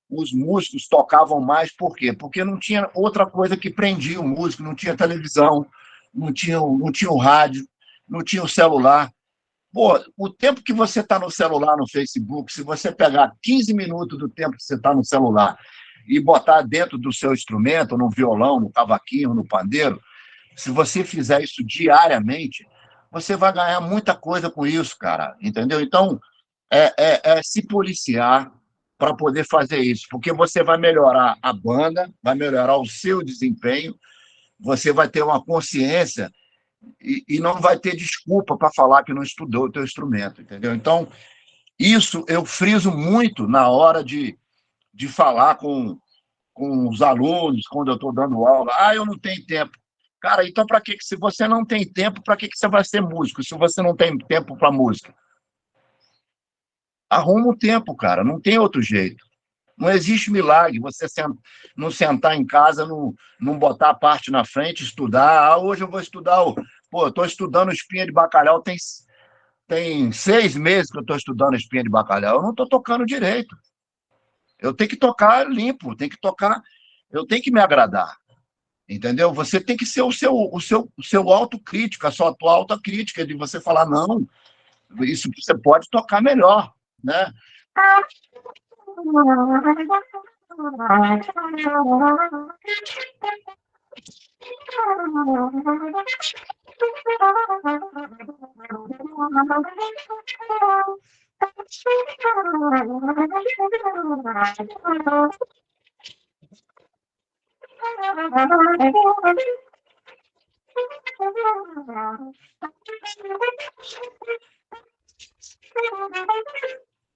B: os músicos tocavam mais, por quê? Porque não tinha outra coisa que prendia o músico, não tinha televisão, não tinha o rádio, não tinha o celular. Pô, o tempo que você está no celular, no Facebook, se você pegar 15 minutos do tempo que você está no celular e botar dentro do seu instrumento, no violão, no cavaquinho, no pandeiro, se você fizer isso diariamente, você vai ganhar muita coisa com isso, cara, entendeu? Então, é se policiar para poder fazer isso, porque você vai melhorar a banda, vai melhorar o seu desempenho, você vai ter uma consciência e não vai ter desculpa para falar que não estudou o teu instrumento, entendeu? Então, isso eu friso muito na hora de falar com os alunos, quando eu estou dando aula. Eu não tenho tempo. Cara, então para que, se você não tem tempo, para que você vai ser músico, se você não tem tempo para música? Arruma o tempo, cara, não tem outro jeito. Não existe milagre você não sentar em casa, não botar a parte na frente, estudar. Hoje eu vou estudar. Pô, eu estou estudando espinha de bacalhau, tem 6 meses que eu estou estudando espinha de bacalhau. Eu não estou tocando direito. Eu tenho que tocar limpo, eu tenho que me agradar. Entendeu? Você tem que ser o seu autocrítico, a sua tua autocrítica, de você falar, não, isso você pode tocar melhor. né?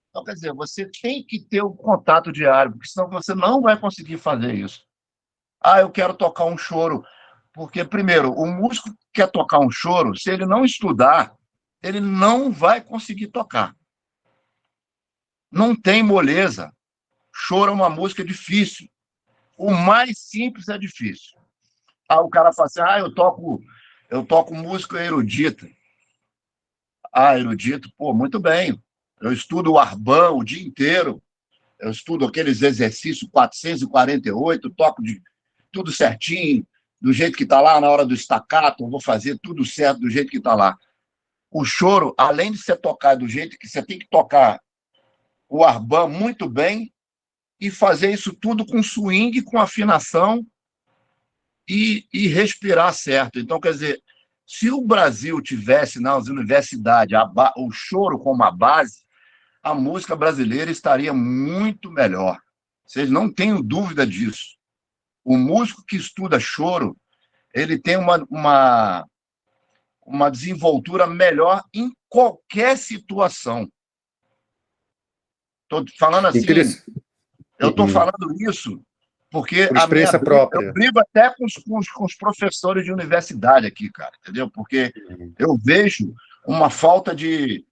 B: Então, quer dizer, você tem que ter o contato diário, porque senão você não vai conseguir fazer isso. Ah, eu quero tocar um choro. Porque, primeiro, o músico que quer tocar um choro, se ele não estudar, ele não vai conseguir tocar. Não tem moleza. Choro é uma música difícil. O mais simples é difícil. Ah, o cara fala assim, eu toco música erudita. Ah, erudito, pô, muito bem. Eu estudo o Arban o dia inteiro. Eu estudo aqueles exercícios 448, toco de tudo certinho, do jeito que está lá na hora do staccato, eu vou fazer tudo certo do jeito que está lá. O choro, além de você tocar do jeito que você tem que tocar o Arban muito bem e fazer isso tudo com swing, com afinação e respirar certo. Então, quer dizer, se o Brasil tivesse nas universidades o choro como a base, a música brasileira estaria muito melhor. Vocês não tenham dúvida disso. O músico que estuda choro, ele tem uma desenvoltura melhor em qualquer situação. Estou falando assim, eu estou falando isso porque
A: por experiência própria.
B: Eu brigo até com os professores de universidade aqui, cara, entendeu? Porque eu vejo uma falta de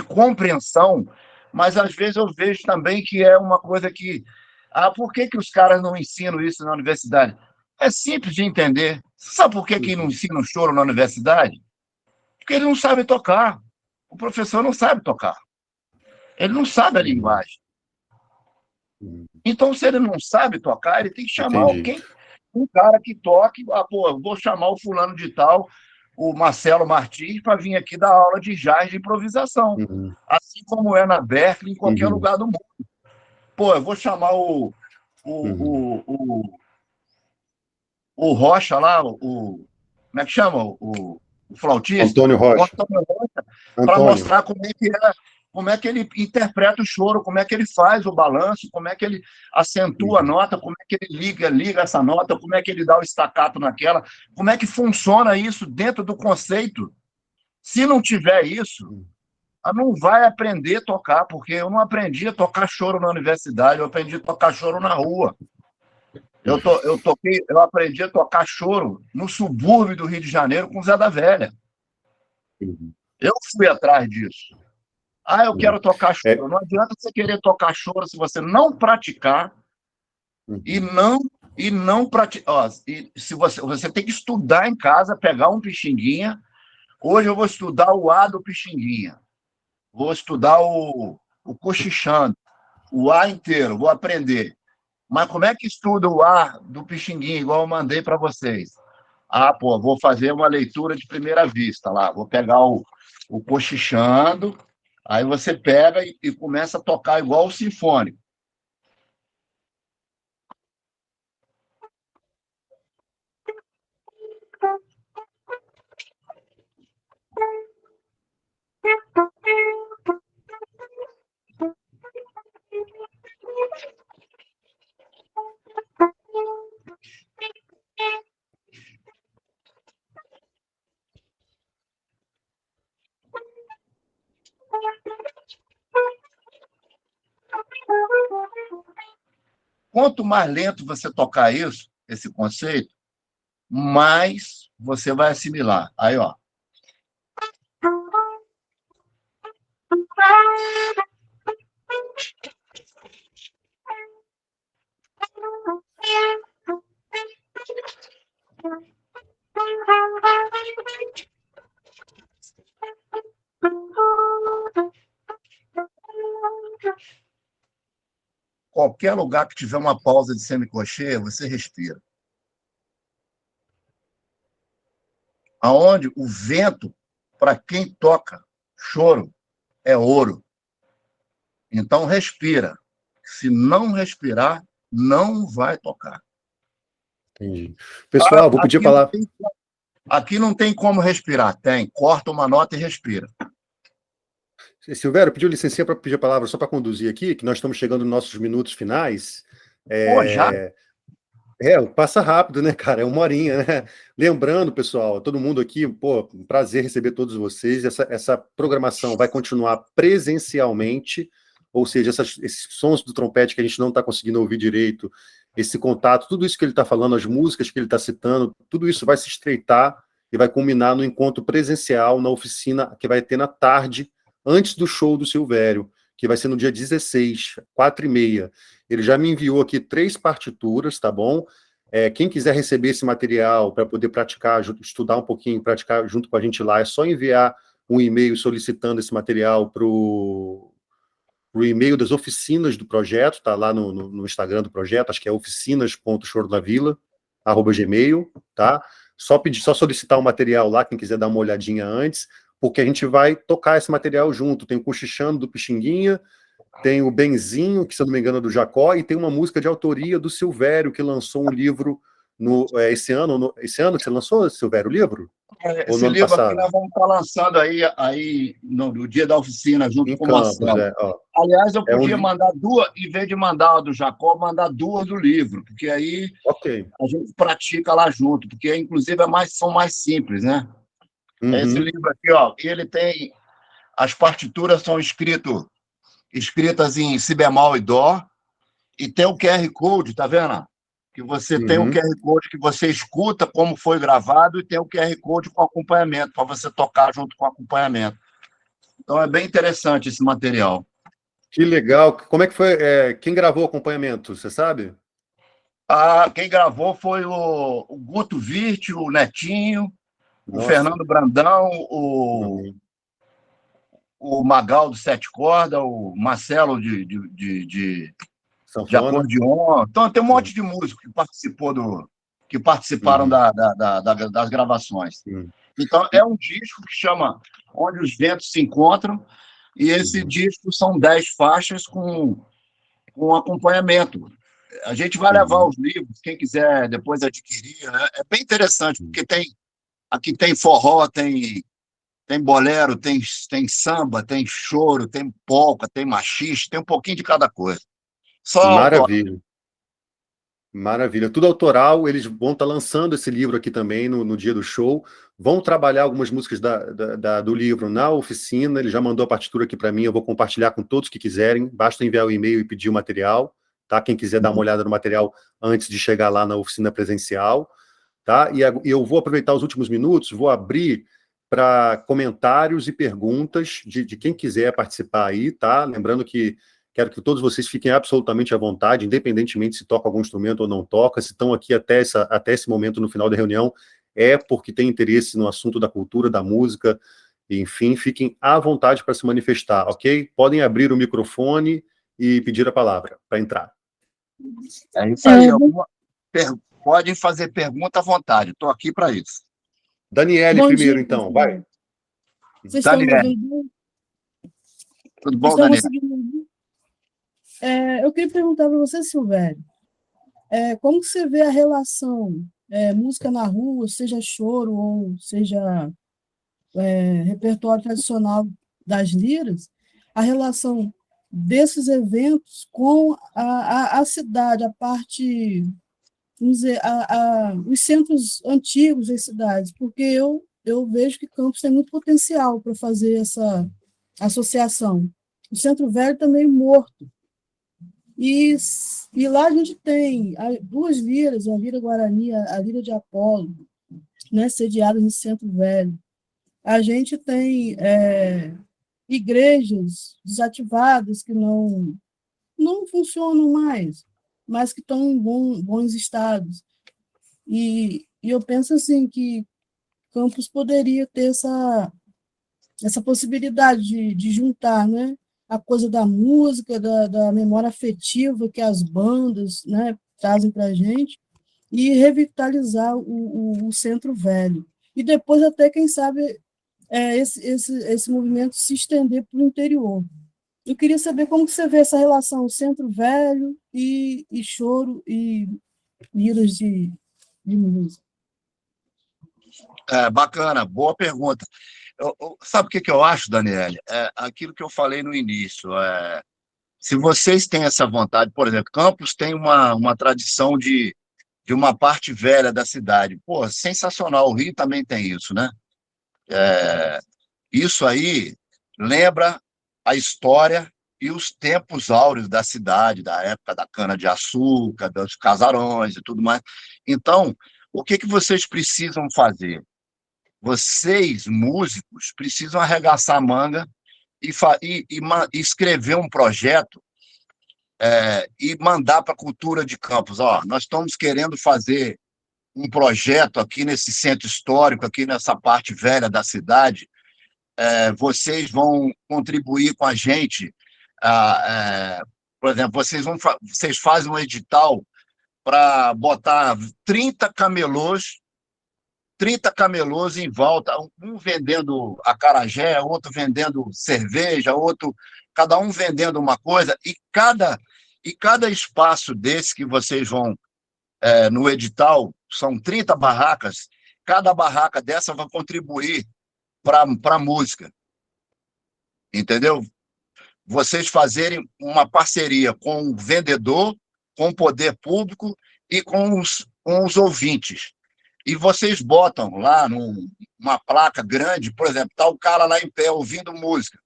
B: compreensão, mas às vezes eu vejo também que é uma coisa que... Ah, por que os caras não ensinam isso na universidade? É simples de entender. Você sabe por que não ensina o choro na universidade? Porque ele não sabe tocar. O professor não sabe tocar. Ele não sabe a linguagem. Então, se ele não sabe tocar, ele tem que chamar um cara que toque. Ah, pô, vou chamar o fulano de tal, o Marcelo Martins, para vir aqui dar aula de jazz de improvisação. Assim como é na Berkeley, em qualquer lugar do mundo. Pô, eu vou chamar o Rocha lá, como é que chama? O flautista?
A: Antônio Rocha.
B: Para mostrar como é que ele interpreta o choro, como é que ele faz o balanço, como é que ele acentua a nota, como é que ele liga essa nota, como é que ele dá o staccato naquela, como é que funciona isso dentro do conceito. Se não tiver isso, não vai aprender a tocar, porque eu não aprendi a tocar choro na universidade, eu aprendi a tocar choro na rua. Eu aprendi a tocar choro no subúrbio do Rio de Janeiro com o Zé da Velha. Eu fui atrás disso. Ah, eu quero tocar choro. Não adianta você querer tocar choro se você não praticar e não praticar. Se você tem que estudar em casa, pegar um pixinguinha. Hoje eu vou estudar o A do pixinguinha. Vou estudar o cochichando, o A inteiro, vou aprender. Mas como é que estuda o A do pixinguinha, igual eu mandei para vocês? Ah, pô, vou fazer uma leitura de primeira vista lá. Vou pegar o cochichando, aí você pega e começa a tocar igual o sinfônico. Quanto mais lento você tocar isso, esse conceito, mais você vai assimilar. Aí, ó. Qualquer lugar que tiver uma pausa de semicocheia, você respira. Aonde o vento, para quem toca choro, é ouro. Então, respira. Se não respirar, não vai tocar.
A: Entendi. Pessoal, vou pedir a palavra.
B: Aqui não tem como respirar. Tem. Corta uma nota e respira.
A: Silvério, pediu licença para pedir a palavra só para conduzir aqui, que nós estamos chegando nos nossos minutos finais.
B: Pô, já?
A: Passa rápido, né, cara? É 1 horinha, né? Lembrando, pessoal, todo mundo aqui, pô, um prazer receber todos vocês. Essa programação vai continuar presencialmente, ou seja, esses sons do trompete que a gente não está conseguindo ouvir direito, esse contato, tudo isso que ele está falando, as músicas que ele está citando, tudo isso vai se estreitar e vai culminar no encontro presencial na oficina que vai ter na tarde, antes do show do Silvério, que vai ser no dia 16, 4h30. Ele já me enviou aqui 3 partituras, tá bom? Quem quiser receber esse material para poder praticar, estudar um pouquinho, praticar junto com a gente lá, é só enviar um e-mail solicitando esse material para o e-mail das oficinas do projeto, tá lá no Instagram do projeto, acho que é oficinas.chorodavila@gmail, tá? Só solicitar o material lá, quem quiser dar uma olhadinha antes, porque a gente vai tocar esse material junto. Tem o Cochichando do Pixinguinha, tem o Benzinho, que se eu não me engano é do Jacó, e tem uma música de autoria do Silvério, que lançou um livro esse ano que você lançou, Silvério, o livro? Ou
B: Esse
A: no ano
B: livro aqui
A: passado?
B: nós vamos estar lançando aí no dia da oficina, junto
A: Em
B: com o
A: Campos,
B: Marcelo.
A: ó.
B: Aliás, eu
A: É
B: podia mandar 2, em vez de mandar a do Jacó, mandar 2 do livro, porque aí
A: Ok.
B: a gente pratica lá junto, porque inclusive são mais simples, né? Esse
A: Uhum.
B: livro aqui, ó, ele tem. As partituras são escritas em si bemol e dó, e tem o QR Code, tá vendo? Que você tem o
A: Uhum.
B: QR Code que você escuta como foi gravado e tem o QR Code com acompanhamento, para você tocar junto com acompanhamento. Então é bem interessante esse material.
A: Que legal. Como é que foi? Quem gravou o acompanhamento, você sabe?
B: Quem gravou foi o Guto Virte, o Netinho, o
A: Nossa.
B: Fernando Brandão,
A: Uhum.
B: o Magal do Sete Corda, o Marcelo de
A: Sanfona.
B: acordeon. Então, tem um monte de músicos que participaram
A: Uhum.
B: das gravações.
A: Uhum.
B: Então, é um disco que chama Onde os Ventos Se Encontram, e esse disco são 10 faixas com acompanhamento. A gente vai levar os livros, quem quiser depois adquirir. É bem interessante, porque aqui tem forró, tem bolero, tem samba, tem choro, tem polca, tem machiste, tem um pouquinho de cada coisa. Só autoral.
A: Maravilha. Maravilha. Tudo autoral. Eles vão estar lançando esse livro aqui também no dia do show. Vão trabalhar algumas músicas do livro na oficina. Ele já mandou a partitura aqui para mim. Eu vou compartilhar com todos que quiserem. Basta enviar o e-mail e pedir o material. Tá? Quem quiser dar uma olhada no material antes de chegar lá na oficina presencial. Tá? E eu vou aproveitar os últimos minutos, vou abrir para comentários e perguntas de quem quiser participar aí, tá? Lembrando que quero que todos vocês fiquem absolutamente à vontade, independentemente se toca algum instrumento ou não toca, se estão aqui até esse momento no final da reunião, é porque tem interesse no assunto da cultura, da música, enfim, fiquem à vontade para se manifestar, ok? Podem abrir o microfone e pedir a palavra para entrar.
B: É isso aí. Podem fazer pergunta à vontade. Estou aqui para isso.
A: Daniele
E: Bom
A: primeiro,
E: dia,
A: então.
E: pessoal.
A: Vai.
E: Vocês estão me
B: Daniele.
E: ouvindo?
B: Tudo
E: Vocês
B: bom,
E: estão
B: Daniele?
E: conseguindo me ouvir? Eu queria perguntar para você, Silvério, como que você vê a relação música na rua, seja choro ou seja repertório tradicional das liras, a relação desses eventos com a cidade, a parte, vamos dizer, os centros antigos das cidades, porque eu vejo que Campos tem muito potencial para fazer essa associação. O Centro Velho está meio morto. E lá a gente tem 2 liras, a Lira Guarani, a Lira de Apolo, né, sediadas no Centro Velho. A gente tem igrejas desativadas que não funcionam mais, mas que estão em bons estados. E eu penso assim que Campos poderia ter essa possibilidade de juntar, né, a coisa da música, da memória afetiva que as bandas, né, trazem para a gente, e revitalizar o Centro Velho. E depois até, quem sabe, esse movimento se estender para o interior. Eu queria saber como que você vê essa relação Centro Velho e choro e liras de música.
B: Bacana, boa pergunta. Sabe o que eu acho, Daniele? É aquilo que eu falei no início. Se vocês têm essa vontade, por exemplo, Campos tem uma tradição de uma parte velha da cidade. Pô, sensacional. O Rio também tem isso, né? Isso aí lembra a história e os tempos áureos da cidade, da época da cana-de-açúcar, dos casarões e tudo mais. Então, o que vocês precisam fazer? Vocês, músicos, precisam arregaçar a manga e escrever um projeto e mandar para a cultura de Campos. Ó, nós estamos querendo fazer um projeto aqui nesse centro histórico, aqui nessa parte velha da cidade. Vocês vão contribuir com a gente. Por exemplo, vocês fazem um edital para botar 30 camelôs em volta, um vendendo acarajé, outro vendendo cerveja, cada um vendendo uma coisa, e cada espaço desse que vocês vão no edital, são 30 barracas, cada barraca dessa vai contribuir para a música, entendeu? Vocês fazerem uma parceria com o vendedor, com o poder público e com os ouvintes. E vocês botam lá numa placa grande, por exemplo, tá o cara lá em pé ouvindo música,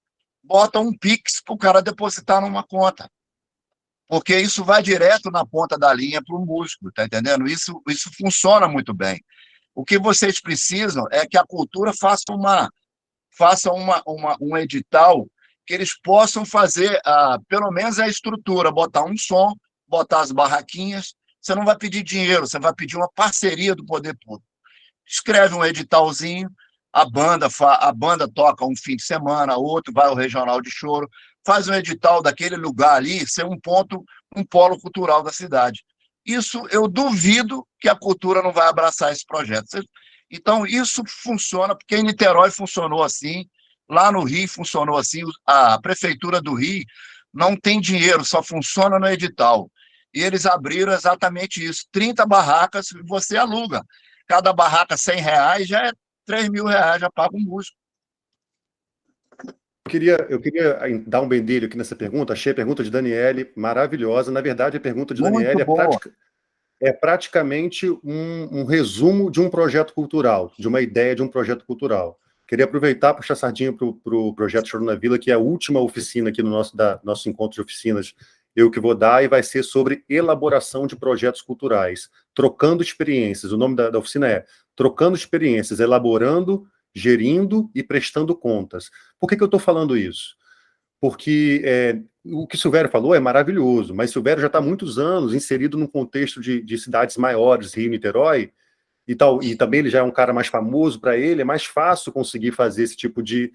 B: bota um Pix para o cara depositar numa conta, porque isso vai direto na ponta da linha para o músico, tá entendendo? Isso funciona muito bem. O que vocês precisam é que a cultura faça um edital que eles possam fazer, pelo menos a estrutura, botar um som, botar as barraquinhas. Você não vai pedir dinheiro, você vai pedir uma parceria do poder público. Escreve um editalzinho, a banda toca um fim de semana, outro vai ao regional de choro, faz um edital daquele lugar ali, ser um polo cultural da cidade. Isso, eu duvido que a cultura não vai abraçar esse projeto. Então, isso funciona, porque em Niterói funcionou assim, lá no Rio funcionou assim, a Prefeitura do Rio não tem dinheiro, só funciona no edital. E eles abriram exatamente isso, 30 barracas, você aluga. Cada barraca R$100, já é R$3.000, já paga um músico.
A: Eu queria dar um bendelho aqui nessa pergunta. Achei a pergunta de Daniele maravilhosa. Na verdade, a pergunta de Daniele é praticamente um resumo de um projeto cultural, de uma ideia de um projeto cultural. Queria aproveitar para puxar a sardinha para o projeto Choro na Vila, que é a última oficina aqui no nosso encontro de oficinas, eu que vou dar, e vai ser sobre elaboração de projetos culturais, trocando experiências. O nome da oficina é Trocando Experiências, elaborando, gerindo e prestando contas. Por que eu estou falando isso? Porque o que o Silvério falou é maravilhoso, mas o Silvério já está há muitos anos inserido num contexto de cidades maiores, Rio e Niterói, e também ele já é um cara mais famoso, para ele é mais fácil conseguir esse tipo de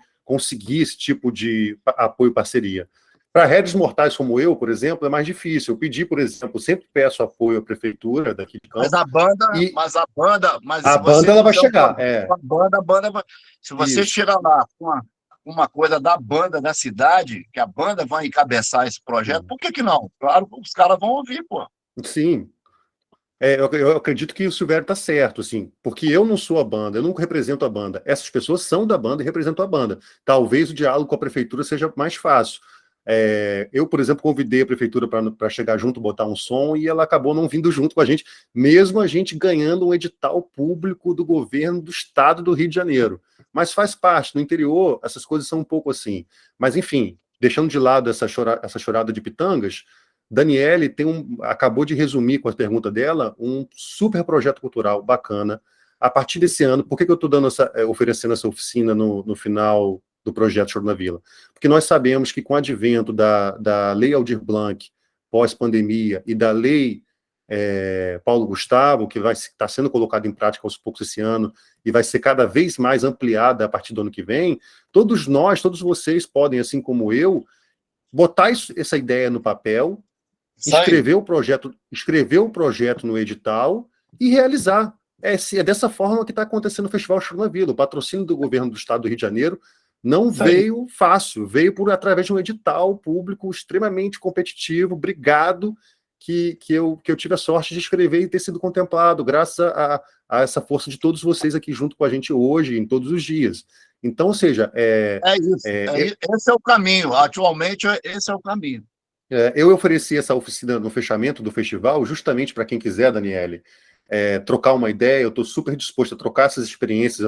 A: apoio, parceria. Para rédeos mortais como eu, por exemplo, é mais difícil. Eu pedi, por exemplo, sempre peço apoio à prefeitura daqui de Campos.
B: A banda
A: ela vai chegar.
B: A banda se você chegar lá com uma coisa da banda da cidade, que a banda vai encabeçar esse projeto, por que não? Claro, os caras vão ouvir, pô.
A: Sim. Eu acredito que o Silvério está certo, assim, porque eu não sou a banda, eu nunca represento a banda. Essas pessoas são da banda e representam a banda. Talvez o diálogo com a prefeitura seja mais fácil. Eu, por exemplo, convidei a prefeitura para chegar junto, botar um som, e ela acabou não vindo junto com a gente, mesmo a gente ganhando um edital público do governo do estado do Rio de Janeiro. Mas faz parte, no interior, essas coisas são um pouco assim. Mas, enfim, deixando de lado essa chorada de pitangas, Daniele acabou de resumir com a pergunta dela um super projeto cultural bacana. A partir desse ano, por que eu estou oferecendo essa oficina no final do projeto Choro na Vila? Porque nós sabemos que com o advento da Lei Aldir Blanc, pós-pandemia, e da Lei Paulo Gustavo, que vai estar sendo colocada em prática aos poucos esse ano, e vai ser cada vez mais ampliada a partir do ano que vem, todos vocês podem, assim como eu, botar essa ideia no papel, escrever o projeto no edital e realizar. É dessa forma que está acontecendo o Festival Choro na Vila. O patrocínio do governo do estado do Rio de Janeiro não veio fácil, veio através de um edital público extremamente competitivo. Obrigado que eu tive a sorte de escrever e ter sido contemplado, graças a essa força de todos vocês aqui junto com a gente hoje, em todos os dias. Então, ou seja...
B: esse é o caminho. Atualmente, esse é o caminho.
A: Eu ofereci essa oficina no fechamento do festival, justamente para quem quiser, Daniele, trocar uma ideia. Eu estou super disposto a trocar essas experiências.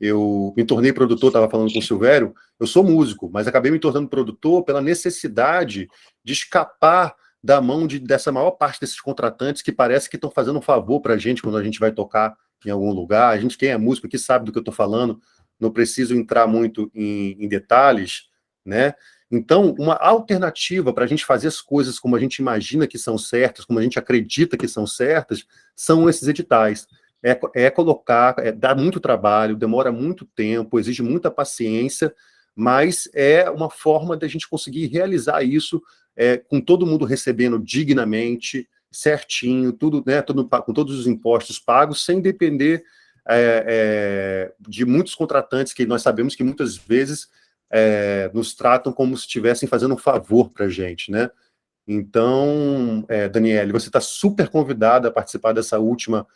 A: Eu me tornei produtor, estava falando com o Silvério. Eu sou músico, mas acabei me tornando produtor pela necessidade de escapar da mão dessa maior parte desses contratantes que parece que estão fazendo um favor para a gente quando a gente vai tocar em algum lugar. A gente, quem é músico aqui, sabe do que eu estou falando, não preciso entrar muito em detalhes, né? Então, uma alternativa para a gente fazer as coisas como a gente imagina que são certas, como a gente acredita que são certas, são esses editais. Colocar, dá muito trabalho, demora muito tempo, exige muita paciência, mas é uma forma da gente conseguir realizar isso com todo mundo recebendo dignamente, certinho, tudo, né, com todos os impostos pagos, sem depender de muitos contratantes que nós sabemos que muitas vezes nos tratam como se estivessem fazendo um favor para a gente, né? Então, Daniele, você está super convidada a participar dessa última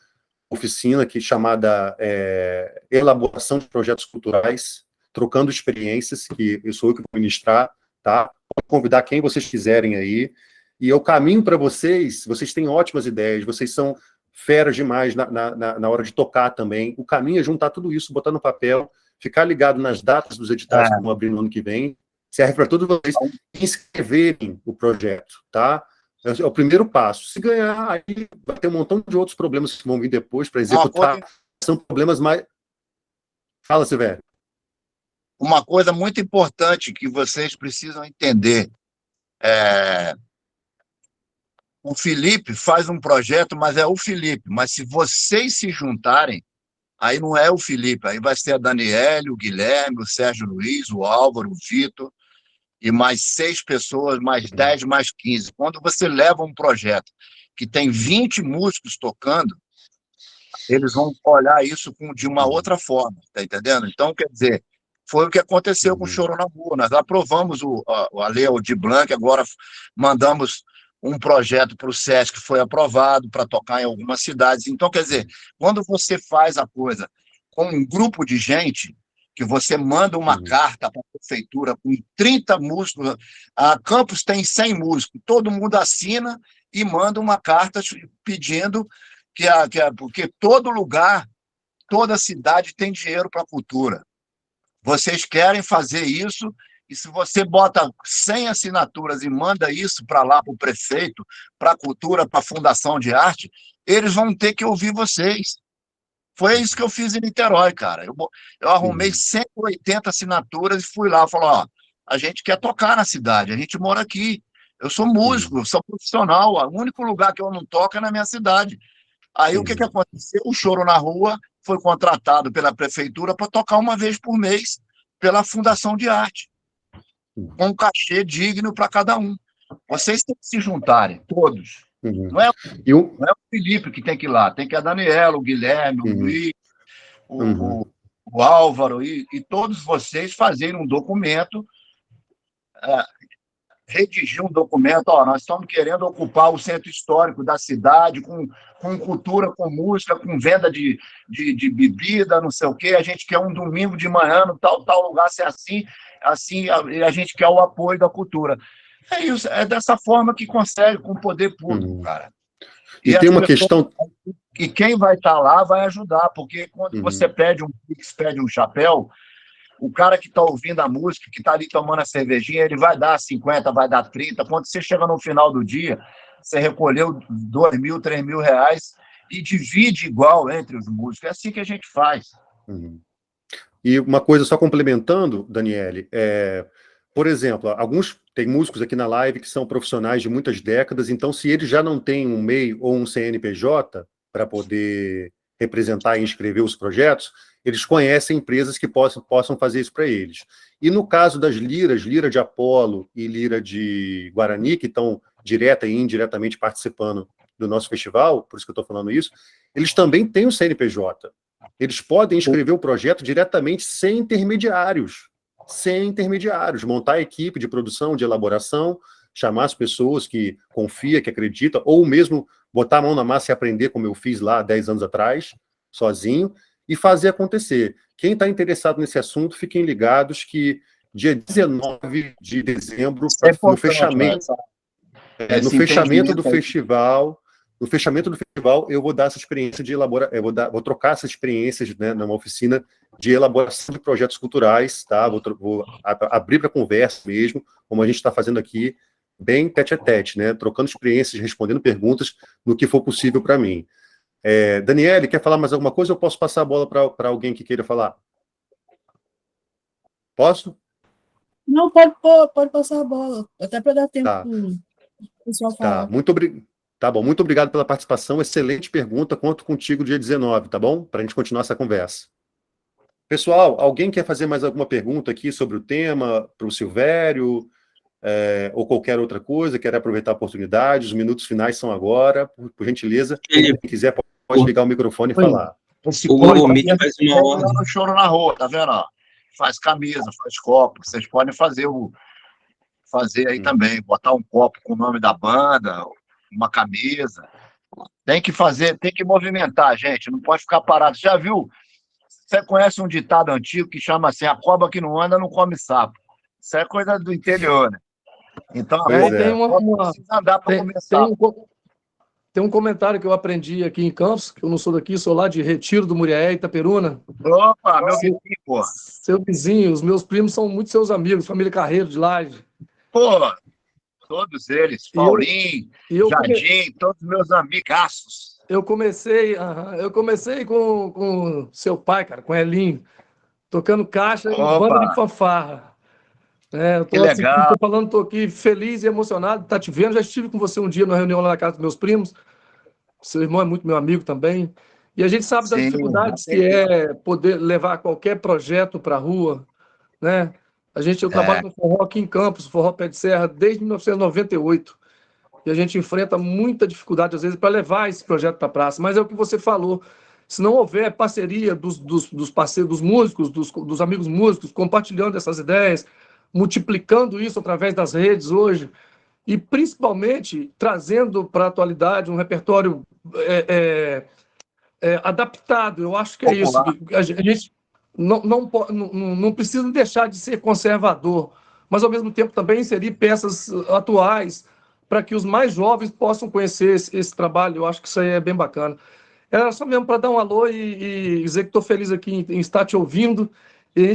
A: oficina chamada Elaboração de Projetos Culturais, Trocando Experiências, que eu sou eu que vou ministrar, tá? Pode convidar quem vocês quiserem aí. E eu caminho para vocês têm ótimas ideias, vocês são feras demais na hora de tocar também. O caminho é juntar tudo isso, botar no papel, ficar ligado nas datas dos editais que vão abrir no ano que vem, serve para todos vocês inscreverem o projeto, tá? É o primeiro passo. Se ganhar, aí vai ter um montão de outros problemas que vão vir depois para executar. São problemas mais... Fala, Silvério.
B: Uma coisa muito importante que vocês precisam entender. O Felipe faz um projeto, mas é o Felipe. Mas se vocês se juntarem, aí não é o Felipe, aí vai ser a Daniele, o Guilherme, o Sérgio Luiz, o Álvaro, o Vitor, e mais 6 pessoas, mais 10, mais 15. Quando você leva um projeto que tem 20 músicos tocando, eles vão olhar isso de uma outra forma, tá entendendo? Então, quer dizer, foi o que aconteceu com o Choro na Rua. Nós aprovamos a Lei Aldir Blanc, agora mandamos um projeto para o SESC que foi aprovado para tocar em algumas cidades. Então, quer dizer, quando você faz a coisa com um grupo de gente, que você manda uma carta para a prefeitura com 30 músicos, a Campos tem 100 músicos, todo mundo assina e manda uma carta pedindo porque todo lugar, toda cidade tem dinheiro para a cultura. Vocês querem fazer isso, e se você bota 100 assinaturas e manda isso para lá, para o prefeito, para a cultura, para a Fundação de Arte, eles vão ter que ouvir vocês. Foi isso que eu fiz em Niterói, cara. Eu arrumei 180 assinaturas e fui lá, falei, a gente quer tocar na cidade, a gente mora aqui. Eu sou músico, eu sou profissional, o único lugar que eu não toco é na minha cidade. Aí o que aconteceu? O Choro na Rua foi contratado pela prefeitura para tocar uma vez por mês pela Fundação de Arte, com um cachê digno para cada um. Vocês têm que se juntarem, todos. Não é o Felipe que tem que ir lá, tem que a Daniela, o Guilherme, o Luiz, o Álvaro e todos vocês fazerem um documento, redigir um documento, nós estamos querendo ocupar o centro histórico da cidade com cultura, com música, com venda de bebida, não sei o quê, a gente quer um domingo de manhã no tal lugar ser assim, a gente quer o apoio da cultura. É isso, é dessa forma que consegue, com o poder público, cara.
A: E tem uma questão...
B: E quem vai estar lá vai ajudar, porque quando você pede um Pix, pede um chapéu, o cara que está ouvindo a música, que está ali tomando a cervejinha, ele vai dar 50, vai dar 30. Quando você chega no final do dia, você recolheu 2 mil, 3 mil reais e divide igual entre os músicos. É assim que a gente faz.
A: E uma coisa só complementando, Daniele, por exemplo, tem músicos aqui na live que são profissionais de muitas décadas, então se eles já não têm um MEI ou um CNPJ para poder representar e inscrever os projetos, eles conhecem empresas que possam fazer isso para eles. E no caso das liras, Lira de Apolo e Lira de Guarani, que estão direta e indiretamente participando do nosso festival, por isso que eu estou falando isso, eles também têm o CNPJ. Eles podem inscrever o projeto diretamente sem intermediários. sem intermediários, montar a equipe de produção, de elaboração, chamar as pessoas que confia, que acredita, ou mesmo botar a mão na massa e aprender, como eu fiz lá 10 anos atrás, sozinho, e fazer acontecer. Quem está interessado nesse assunto, fiquem ligados que dia 19 de dezembro,
B: Isso é
A: no
B: importante,
A: fechamento,
B: né?
A: no
B: Esse
A: fechamento do
B: entendimento aí.
A: festival, eu vou dar essa experiência de elaborar, vou trocar essas experiências, né, numa oficina de elaboração de projetos culturais, tá? Vou abrir para conversa mesmo, como a gente está fazendo aqui, bem tete a tete, né? Trocando experiências, respondendo perguntas no que for possível para mim. Daniele, quer falar mais alguma coisa ou posso passar a bola para alguém que queira falar? Posso?
E: Não, pode passar a bola, até para dar tempo
A: Tá.
E: para o pessoal
A: Tá,
E: falar.
A: tá bom, muito obrigado pela participação, excelente pergunta, conto contigo dia 19, tá bom? Para a gente continuar essa conversa. Pessoal, alguém quer fazer mais alguma pergunta aqui sobre o tema, para o Silvério, ou qualquer outra coisa, quer aproveitar a oportunidade, os minutos finais são agora, por gentileza, quem quiser pode ligar o microfone e falar.
B: Esse
D: O
B: pode
D: Google Meet faz uma
B: lá
D: ordem.
B: no Choro na Rua, tá vendo? Ó? Faz camisa, faz copo. Vocês podem fazer aí também, botar um copo com o nome da banda, uma camisa. Tem que fazer, tem que movimentar, gente. Não pode ficar parado. Já viu? Você conhece um ditado antigo que chama assim: a cobra que não anda não come sapo. Isso é coisa do interior, né? Então,
A: Pois
C: Tem
B: precisa andar para comer
C: tem
B: sapo.
C: tem um comentário que eu aprendi aqui em Campos, que eu não sou daqui, sou lá de Retiro do Muriaé, Itaperuna.
B: Opa, meu
C: Seu,
B: vizinho, pô.
C: seu vizinho, os meus primos são muito seus amigos, família Carreiro de Laje.
B: Pô, todos eles,
C: E eu,
B: Paulinho,
C: e eu, come-
B: Jardim, todos meus amigaços.
C: eu comecei com seu pai, cara, com Elinho, tocando caixa e banda de
B: Opa,
C: fanfarra. Eu
B: que
C: tô assim,
B: legal.
C: tô falando, tô aqui feliz e emocionado, tá te vendo. Já estive com você um dia numa reunião lá na casa dos meus primos. Seu irmão é muito meu amigo também. E a gente sabe das
B: Sim,
C: dificuldades que é poder levar qualquer projeto para a rua, né? Eu trabalho no forró aqui em Campos, forró Pé de Serra, desde 1998. E a gente enfrenta muita dificuldade, às vezes, para levar esse projeto para a praça. Mas é o que você falou. Se não houver parceria dos parceiros, dos músicos, dos amigos músicos, compartilhando essas ideias, multiplicando isso através das redes hoje, e principalmente trazendo para a atualidade um repertório adaptado, eu acho que é isso.
B: popular.
C: A gente não precisa deixar de ser conservador, mas ao mesmo tempo também inserir peças atuais para que os mais jovens possam conhecer esse trabalho. Eu acho que isso aí é bem bacana. Era só mesmo para dar um alô e dizer que estou feliz aqui em estar te ouvindo. E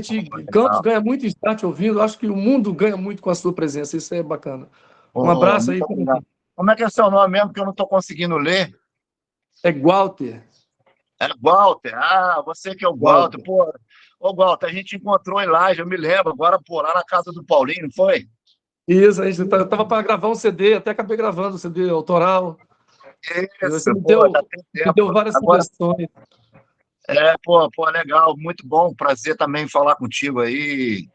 C: Campos ganha muito em estar te ouvindo. Eu acho que o mundo ganha muito com a sua presença. Isso é bacana. Um abraço aí.
B: Muito obrigado. Como é que é seu nome mesmo que eu não estou conseguindo ler?
C: É Walter.
B: É Walter. Ah, você que é o Walter. Pô, ô, Walter, a gente encontrou em Laje, eu me lembro, agora por lá na casa do Paulinho, não foi?
C: Isso, eu estava para gravar um CD, até acabei gravando um CD autoral. Você
B: Isso, pô, já tem
C: me deu
B: tempo.
C: várias
B: Agora,
C: sugestões.
B: pô, legal, muito bom, prazer também falar contigo aí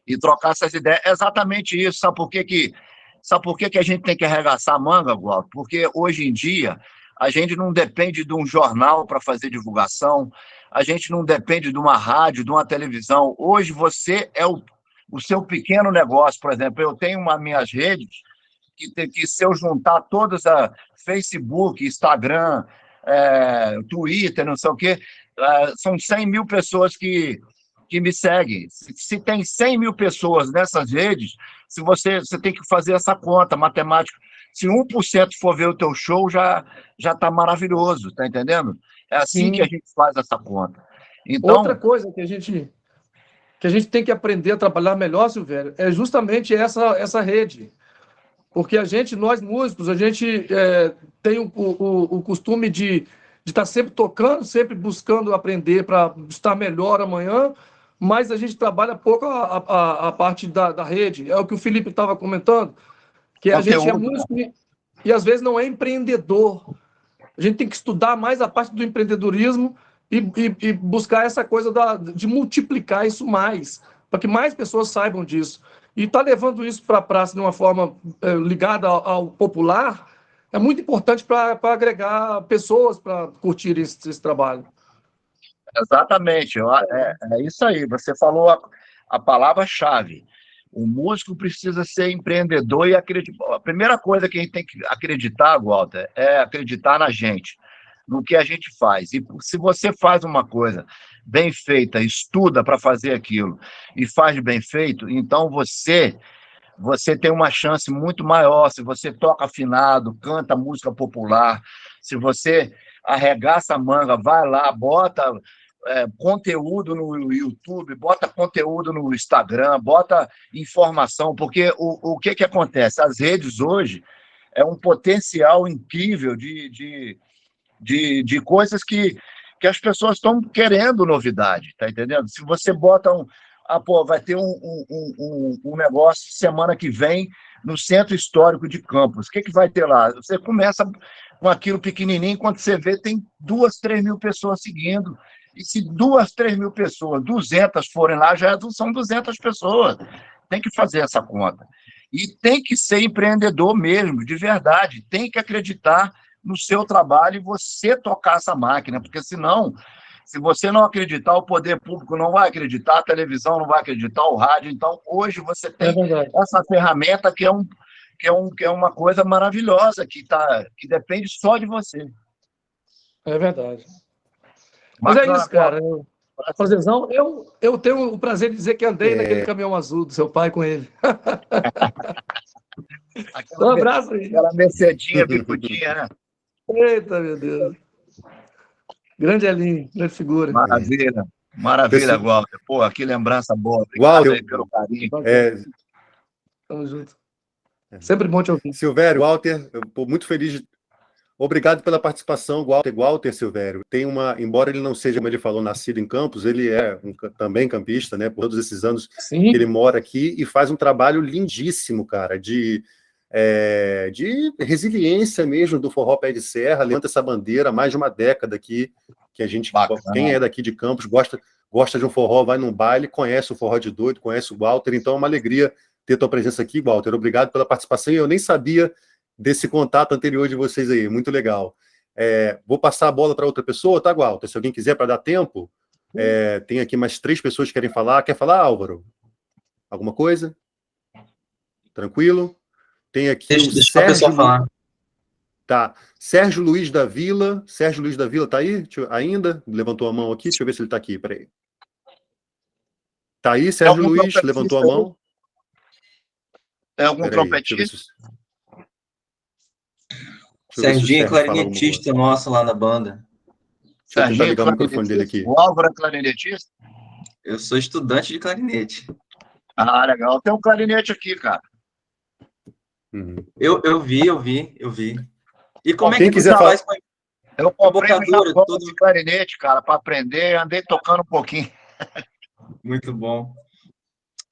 B: e trocar essas ideias. É exatamente isso, sabe por que que a gente tem que arregaçar a manga, Walter? Porque hoje em dia a gente não depende de um jornal para fazer divulgação, a gente não depende de uma rádio, de uma televisão. Hoje você é o seu pequeno negócio, por exemplo. Eu tenho minhas redes que se eu juntar todas a Facebook, Instagram, Twitter, não sei o quê, são 100 mil pessoas que me seguem. Se tem 100 mil pessoas nessas redes, se você tem que fazer essa conta matemática. Se 1% for ver o teu show, já está maravilhoso, tá entendendo? É assim que a gente faz essa conta. Então,
C: outra coisa que a gente tem que aprender a trabalhar melhor, Silvério, é justamente essa rede. Porque nós músicos, a gente tem o costume de estar sempre tocando, sempre buscando aprender para estar melhor amanhã, mas a gente trabalha pouco a parte da rede. É o que o Felipe estava comentando, que a gente é músico e às vezes não é empreendedor. A gente tem que estudar mais a parte do empreendedorismo e buscar essa coisa de multiplicar isso mais, para que mais pessoas saibam disso. E estar levando isso para a praça de uma forma ligada ao popular é muito importante para agregar pessoas para curtirem esse trabalho.
B: exatamente, é isso aí. Você falou a palavra-chave. O músico precisa ser empreendedor e acreditar. A primeira coisa que a gente tem que acreditar, Walter, é acreditar na gente, no que a gente faz. E se você faz uma coisa bem feita, estuda para fazer aquilo e faz bem feito, então você tem uma chance muito maior. Se você toca afinado, canta música popular, se você arregaça a manga, vai lá, bota conteúdo no YouTube, bota conteúdo no Instagram, bota informação, porque o que acontece? As redes hoje é um potencial incrível de coisas que as pessoas estão querendo novidade, tá entendendo? Se você bota vai ter um negócio semana que vem no Centro Histórico de Campos. O que vai ter lá? Você começa com aquilo pequenininho, quando você vê, tem 2, 3 mil pessoas seguindo. E se 2, 3 mil pessoas, 200 forem lá, já são 200 pessoas. Tem que fazer essa conta. E tem que ser empreendedor mesmo, de verdade. Tem que acreditar no seu trabalho e você tocar essa máquina, porque senão, se você não acreditar, o poder público não vai acreditar, a televisão não vai acreditar, o rádio. Então, hoje você tem essa ferramenta que é uma coisa maravilhosa, que depende só de você.
C: É verdade. Mas é isso, cara. Prazerzão. Eu tenho o prazer de dizer que andei naquele caminhão azul do seu pai com ele. Um abraço aí.
B: Aquela Mercedinha bicudinha, né?
C: Eita, meu Deus. Grande Elinho, grande figura.
B: Maravilha. Maravilha, Walter. Pô, que lembrança boa. Obrigado aí pelo carinho.
C: Tamo junto. Sempre bom te ouvir.
A: Silvério, Walter, eu estou muito feliz de... Obrigado pela participação, Walter Silvério. Tem embora ele não seja, como ele falou, nascido em Campos, ele é também campista, né? Por todos esses anos que ele mora aqui e faz um trabalho lindíssimo, cara, de resiliência mesmo do forró pé de serra. Levanta essa bandeira há mais de uma década aqui, que a gente, quem é daqui de Campos, gosta de um forró, vai num baile, conhece o Forró de Doido, conhece o Walter. Então é uma alegria ter tua presença aqui, Walter. Obrigado pela participação. Eu nem sabia desse contato anterior de vocês aí, muito legal. Vou passar a bola para outra pessoa, tá, Walter? Se alguém quiser, para dar tempo, tem aqui mais 3 pessoas que querem falar. Quer falar, Álvaro? Alguma coisa? Tranquilo? Tem aqui
D: deixa a pessoa falar.
A: Tá. Sérgio Luiz da Vila. Sérgio Luiz da Vila tá aí? Ainda? Levantou a mão aqui? Deixa eu ver se ele tá aqui, peraí. Tá aí, Sérgio Luiz? Levantou a mão?
B: É algum trompetista?
D: Serginho é clarinetista nosso lá na banda.
A: Deixa eu tentar ligar o microfone dele aqui.
B: O Álvaro é clarinetista?
D: Eu sou estudante de clarinete.
B: Ah, legal. Tem um clarinete aqui, cara.
D: Eu vi. E como
A: Quem
D: é que
A: quiser falar isso?
B: Eu comprei um Japão de clarinete, cara, para aprender. Andei tocando um pouquinho.
D: Muito bom.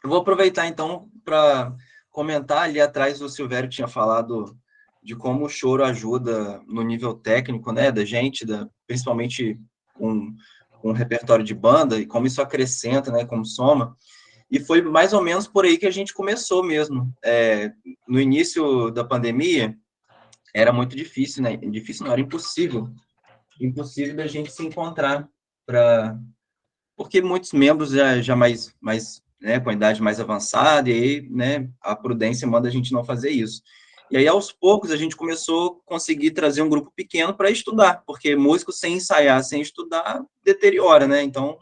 D: Eu vou aproveitar, então, para comentar. Ali atrás o Silvério tinha falado de como o choro ajuda no nível técnico, né, da gente, principalmente com um repertório de banda, e como isso acrescenta, né, como soma. E foi mais ou menos por aí que a gente começou mesmo. No início da pandemia, era muito difícil, né? Difícil não, era impossível. Impossível da gente se encontrar, porque muitos membros já mais né, com a idade mais avançada, e aí, né, a prudência manda a gente não fazer isso. E aí, aos poucos, a gente começou a conseguir trazer um grupo pequeno para estudar, porque músico sem ensaiar, sem estudar, deteriora, né? Então,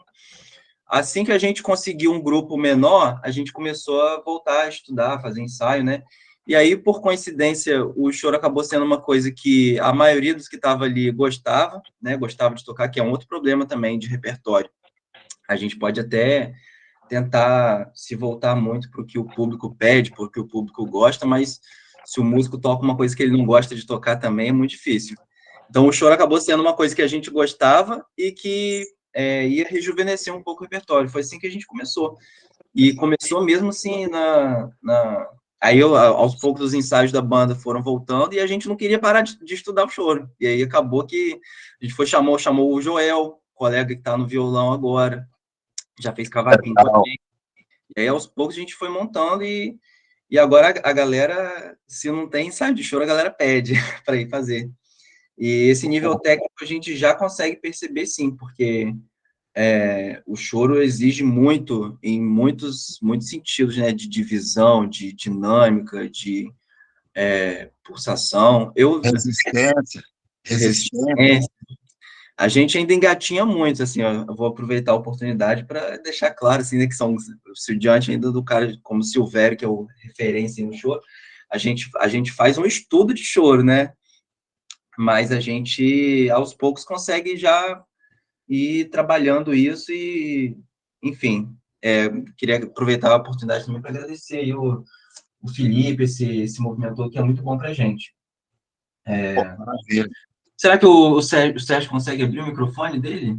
D: assim que a gente conseguiu um grupo menor, a gente começou a voltar a estudar, a fazer ensaio, né? E aí, por coincidência, o choro acabou sendo uma coisa que a maioria dos que estava ali gostava, né? Gostava de tocar, que é um outro problema também de repertório. A gente pode até tentar se voltar muito para o que o público pede, para o que o público gosta, mas se o músico toca uma coisa que ele não gosta de tocar também, é muito difícil. Então, o choro acabou sendo uma coisa que a gente gostava e que ia rejuvenescer um pouco o repertório. Foi assim que a gente começou. E começou mesmo assim Aí, aos poucos, os ensaios da banda foram voltando e a gente não queria parar de estudar o choro. E aí acabou que a gente chamou o Joel, colega que está no violão agora, já fez cavaquinho com a gente. E aí, aos poucos, a gente foi montando e agora a galera, se não tem ensaio de choro, a galera pede para ir fazer. E esse nível técnico a gente já consegue perceber, sim, porque o choro exige muito, em muitos sentidos, né, de divisão, de dinâmica, de pulsação.
B: Resistência.
D: Resistência. A gente ainda engatinha muito, assim, ó, eu vou aproveitar a oportunidade para deixar claro, assim, né, que se diante ainda do cara como Silvério, que é o referência no choro, a gente faz um estudo de choro, né, mas a gente, aos poucos, consegue já ir trabalhando isso e, enfim, queria aproveitar a oportunidade também para agradecer aí o Felipe, esse movimento que é muito bom para a gente.
B: Maravilha.
D: Será que o Sérgio consegue abrir o microfone dele?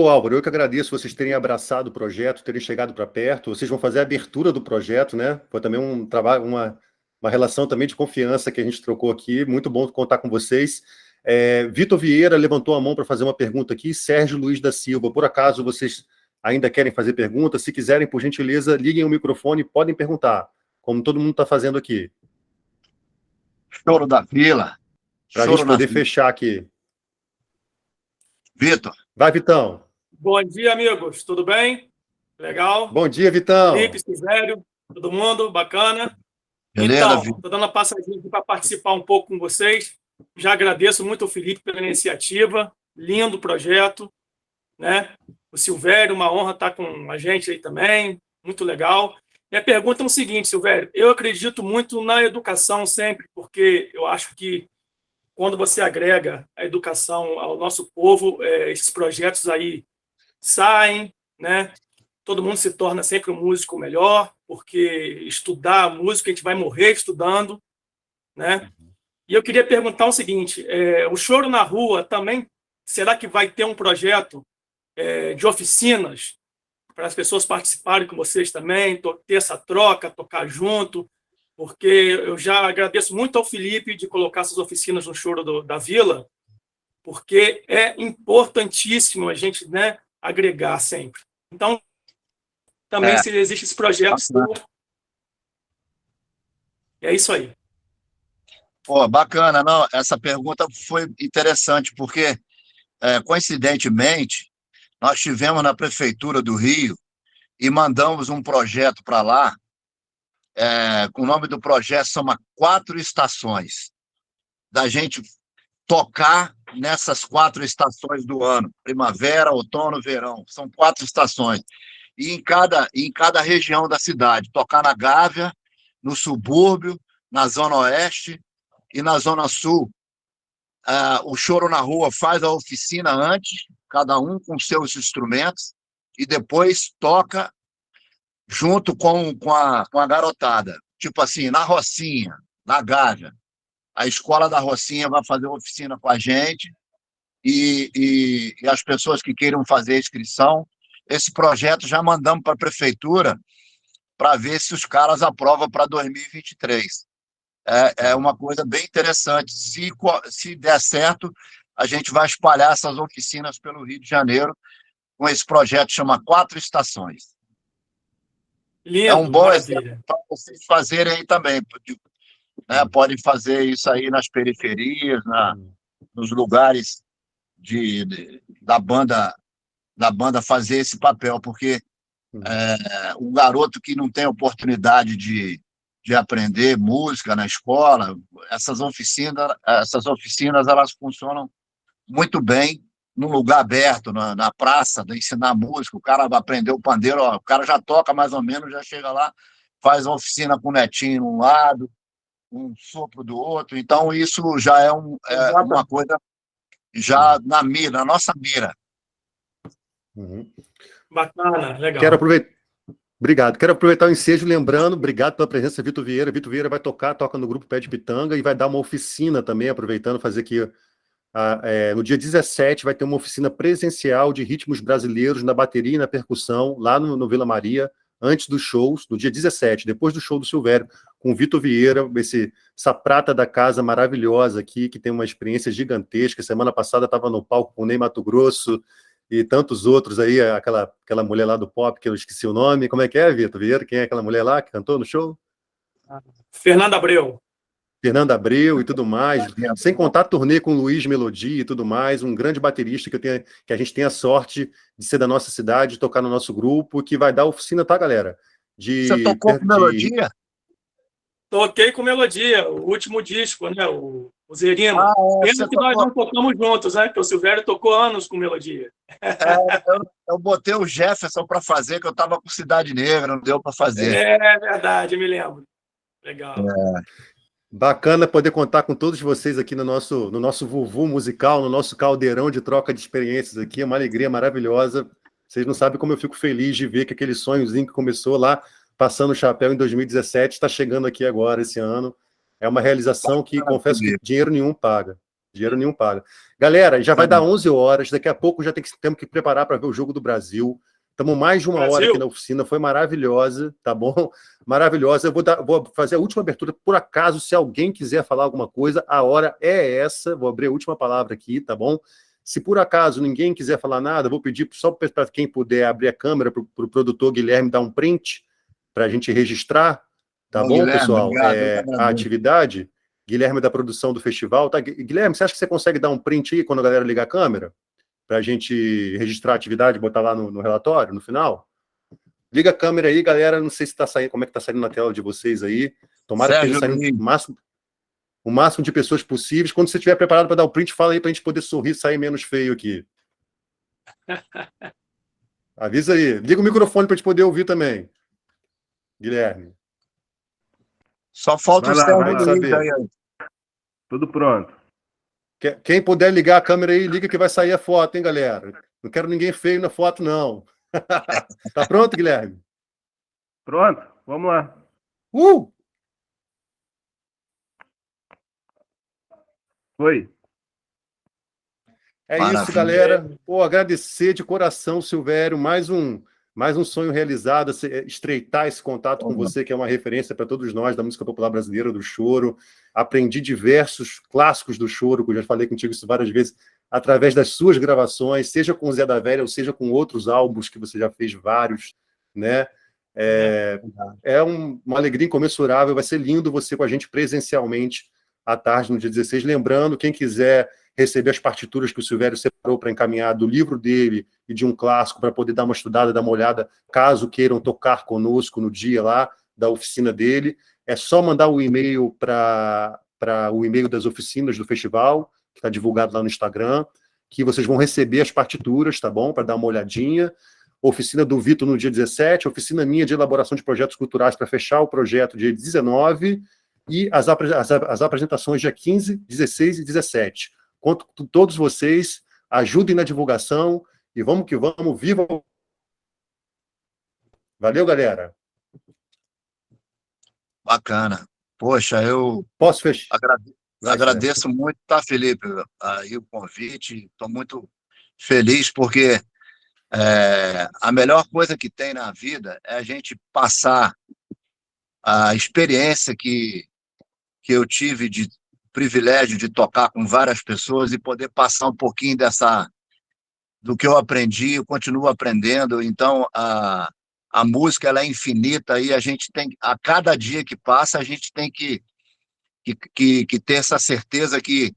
A: Álvaro, eu que agradeço vocês terem abraçado o projeto, terem chegado para perto. Vocês vão fazer a abertura do projeto, né? Foi também um trabalho, uma relação também de confiança que a gente trocou aqui. Muito bom contar com vocês. Vitor Vieira levantou a mão para fazer uma pergunta aqui. Sérgio Luiz da Silva, por acaso vocês ainda querem fazer pergunta? Se quiserem, por gentileza, liguem o microfone e podem perguntar, como todo mundo está fazendo aqui.
B: Choro da Vila.
A: Para a gente poder fechar aqui.
B: Vitor.
A: Vai, Vitão.
F: Bom dia, amigos. Tudo bem? Legal?
A: Bom dia, Vitão.
F: Felipe, Silvério, todo mundo, bacana.
B: Beleza,
F: então,
B: Vitor.
F: estou dando uma passadinha aqui para participar um pouco com vocês. Já agradeço muito ao Felipe pela iniciativa. Lindo projeto, né? O Silvério, uma honra estar com a gente aí também. Muito legal. Minha pergunta é o seguinte, Silvério. Eu acredito muito na educação sempre, porque eu acho que quando você agrega a educação ao nosso povo, esses projetos aí saem, né? Todo mundo se torna sempre um músico melhor, porque estudar música a gente vai morrer estudando, né? E eu queria perguntar o seguinte: o Choro na Rua também, será que vai ter um projeto de oficinas para as pessoas participarem com vocês também, ter essa troca, tocar junto? Porque eu já agradeço muito ao Felipe de colocar essas oficinas no Choro da Vila, porque é importantíssimo a gente, né, agregar sempre. Então, também se existe esse projeto, é isso aí.
B: Bacana, não, essa pergunta foi interessante, porque, coincidentemente, nós tivemos na Prefeitura do Rio e mandamos um projeto para lá, o nome do projeto chama 4 Estações, da gente tocar nessas 4 estações do ano, primavera, outono, verão, são 4 estações, e em cada região da cidade, tocar na Gávea, no subúrbio, na Zona Oeste e na Zona Sul. O Choro na Rua faz a oficina antes, cada um com seus instrumentos, e depois toca junto com a garotada. Tipo assim, na Rocinha, na Gávea. A escola da Rocinha vai fazer uma oficina com a gente e as pessoas que queiram fazer a inscrição, esse projeto já mandamos para a Prefeitura para ver se os caras aprovam para 2023. É uma coisa bem interessante. Se der certo, a gente vai espalhar essas oficinas pelo Rio de Janeiro com esse projeto que chama 4 Estações.
F: Lindo,
B: é um bom
F: maravilha.
B: exemplo para vocês fazerem aí também. Né? Podem fazer isso aí nas periferias, nos lugares da banda fazer esse papel, porque o garoto que não tem oportunidade de aprender música na escola, essas oficinas elas funcionam muito bem num lugar aberto, na praça, de ensinar música. O cara aprendeu o pandeiro, o cara já toca mais ou menos, já chega lá, faz uma oficina com o netinho um lado, um sopro do outro. Então, isso já é uma coisa já na nossa mira.
F: Bacana, legal.
A: Obrigado. Quero aproveitar o ensejo, lembrando, obrigado pela presença, Vitor Vieira. Vitor Vieira vai toca no grupo Pé de Pitanga e vai dar uma oficina também, aproveitando, fazer aqui. No dia 17 vai ter uma oficina presencial de ritmos brasileiros na bateria e na percussão, lá no Vila Maria, antes dos shows, no dia 17, depois do show do Silvério, com o Vitor Vieira, essa prata da casa maravilhosa aqui, que tem uma experiência gigantesca. Semana passada estava no palco com o Ney Matogrosso e tantos outros aí, aquela mulher lá do pop, que eu esqueci o nome. Como é que é, Vitor Vieira? Quem é aquela mulher lá que cantou no show?
F: Fernanda Abreu.
A: Fernando Abreu e tudo mais, sem contar turnê com Luiz Melodia e tudo mais, um grande baterista que a gente tem a sorte de ser da nossa cidade, tocar no nosso grupo, que vai dar oficina, tá, galera?
B: Você tocou com Melodia?
F: Toquei com Melodia, o último disco, né? O Zerino. Pena que nós não tocamos juntos, né? Porque o Silvério tocou anos com Melodia.
B: Eu botei o Jefferson para fazer, que eu estava com Cidade Negra, não deu para fazer.
F: É verdade, eu me lembro. Legal.
A: Bacana poder contar com todos vocês aqui no nosso vuvu musical, no nosso caldeirão de troca de experiências aqui. É uma alegria maravilhosa. Vocês não sabem como eu fico feliz de ver que aquele sonhozinho que começou lá, passando o chapéu em 2017, está chegando aqui agora, esse ano. É uma realização que, confesso que dinheiro nenhum paga. Dinheiro nenhum paga. Galera, já vai dar 11 horas. Daqui a pouco já temos que preparar para ver o Jogo do Brasil. Estamos mais de uma hora aqui na oficina. Foi maravilhosa, tá bom? Maravilhosa. Eu vou fazer a última abertura. Por acaso, se alguém quiser falar alguma coisa, a hora é essa. Vou abrir a última palavra aqui, tá bom? Se por acaso ninguém quiser falar nada, vou pedir só para quem puder abrir a câmera para o produtor Guilherme dar um print para a gente registrar, tá bom,
B: Guilherme,
A: pessoal?
B: obrigado,
A: A atividade. Guilherme da produção do festival. Tá? Guilherme, você acha que você consegue dar um print aí quando a galera ligar a câmera? Para a gente registrar a atividade e botar lá no relatório, no final? Liga a câmera aí, galera. Não sei se está saindo, como é que está saindo na tela de vocês aí. Tomara que tenha saindo o máximo de pessoas possíveis. Quando você estiver preparado para dar o print, fala aí para a gente poder sorrir e sair menos feio aqui. Avisa aí. Liga o microfone para a gente poder ouvir também. Guilherme.
B: Só falta o
A: Sérgio
B: aí.
G: Tudo pronto.
A: Quem puder ligar a câmera aí, liga que vai sair a foto, hein, galera? Não quero ninguém feio na foto, não. Tá pronto, Guilherme?
G: Pronto, vamos lá. Foi.
A: Maravilha. Isso, galera. Pô, agradecer de coração, Silvério, mais um sonho realizado, estreitar esse contato com você, que é uma referência para todos nós da música popular brasileira, do choro. Aprendi diversos clássicos do choro, que eu já falei contigo isso várias vezes, através das suas gravações, seja com o Zé da Velha, ou seja com outros álbuns que você já fez vários, né? Uma alegria incomensurável, vai ser lindo você com a gente presencialmente à tarde, no dia 16. Lembrando, quem quiser receber as partituras que o Silvério separou para encaminhar do livro dele e de um clássico, para poder dar uma estudada, dar uma olhada, caso queiram tocar conosco no dia lá da oficina dele, é só mandar o e-mail para o e-mail das oficinas do festival, que está divulgado lá no Instagram, que vocês vão receber as partituras, tá bom? Para dar uma olhadinha. Oficina do Vitor no dia 17, oficina minha de elaboração de projetos culturais para fechar o projeto dia 19, e as apresentações dia 15, 16 e 17. Conto com todos vocês, ajudem na divulgação, e vamos que vamos, viva! Valeu, galera!
B: Bacana. Poxa, eu
A: posso fechar?
B: Agradeço muito, tá, Felipe, aí o convite. Estou muito feliz porque a melhor coisa que tem na vida é a gente passar a experiência que eu tive de privilégio de tocar com várias pessoas e poder passar um pouquinho do que eu aprendi, eu continuo aprendendo. Então, a música ela é infinita e a gente tem, a cada dia que passa, a gente tem que ter essa certeza que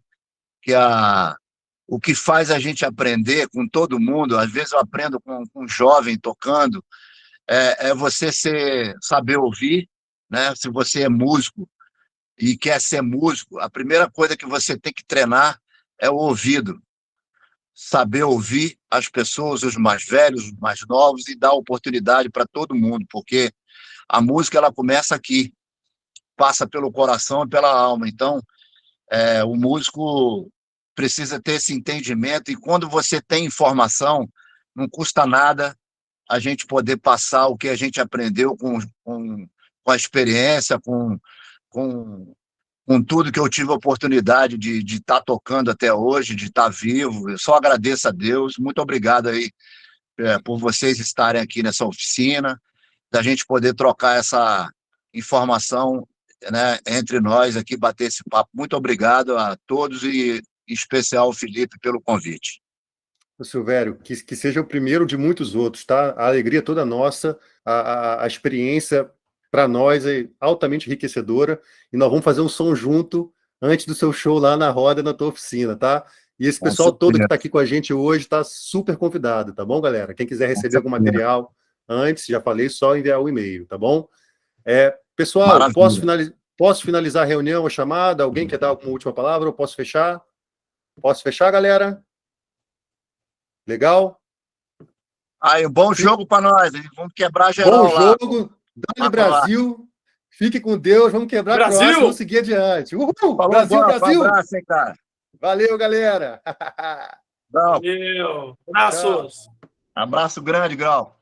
B: o que faz a gente aprender com todo mundo, às vezes eu aprendo com um jovem tocando, é você saber ouvir, né? Se você é músico e quer ser músico, a primeira coisa que você tem que treinar é o ouvido. Saber ouvir as pessoas, os mais velhos, os mais novos, e dar oportunidade para todo mundo, porque a música ela começa aqui, passa pelo coração e pela alma. Então, o músico precisa ter esse entendimento, e quando você tem informação, não custa nada a gente poder passar o que a gente aprendeu com a experiência, com tudo que eu tive a oportunidade de estar tocando até hoje, de estar vivo. Eu só agradeço a Deus. Muito obrigado aí por vocês estarem aqui nessa oficina, da gente poder trocar essa informação, né, entre nós aqui, bater esse papo. Muito obrigado a todos e em especial ao Felipe pelo convite.
A: Silvério, que seja o primeiro de muitos outros, tá? A alegria toda nossa, a experiência para nós é altamente enriquecedora, e nós vamos fazer um som junto antes do seu show lá na roda, na tua oficina, tá? E esse pessoal todo que está aqui com a gente hoje está super convidado, tá bom, galera? Quem quiser receber algum material antes, já falei, só enviar o e-mail, tá bom? Pessoal, posso finalizar a reunião, a chamada? Alguém quer dar alguma última palavra? Eu posso fechar? Posso fechar, galera? Legal?
B: Aí, um bom jogo para nós, hein? Vamos quebrar geral
A: bom
B: lá.
A: Bom jogo, Dale Brasil, fique com Deus, vamos quebrar a Croácia, vamos seguir adiante. Uhul!
B: Falou,
A: Brasil,
B: boa,
A: Brasil!
B: Um abraço, hein, cara.
A: Valeu, galera!
F: Valeu, abraços!
B: Abraço grande, Grau.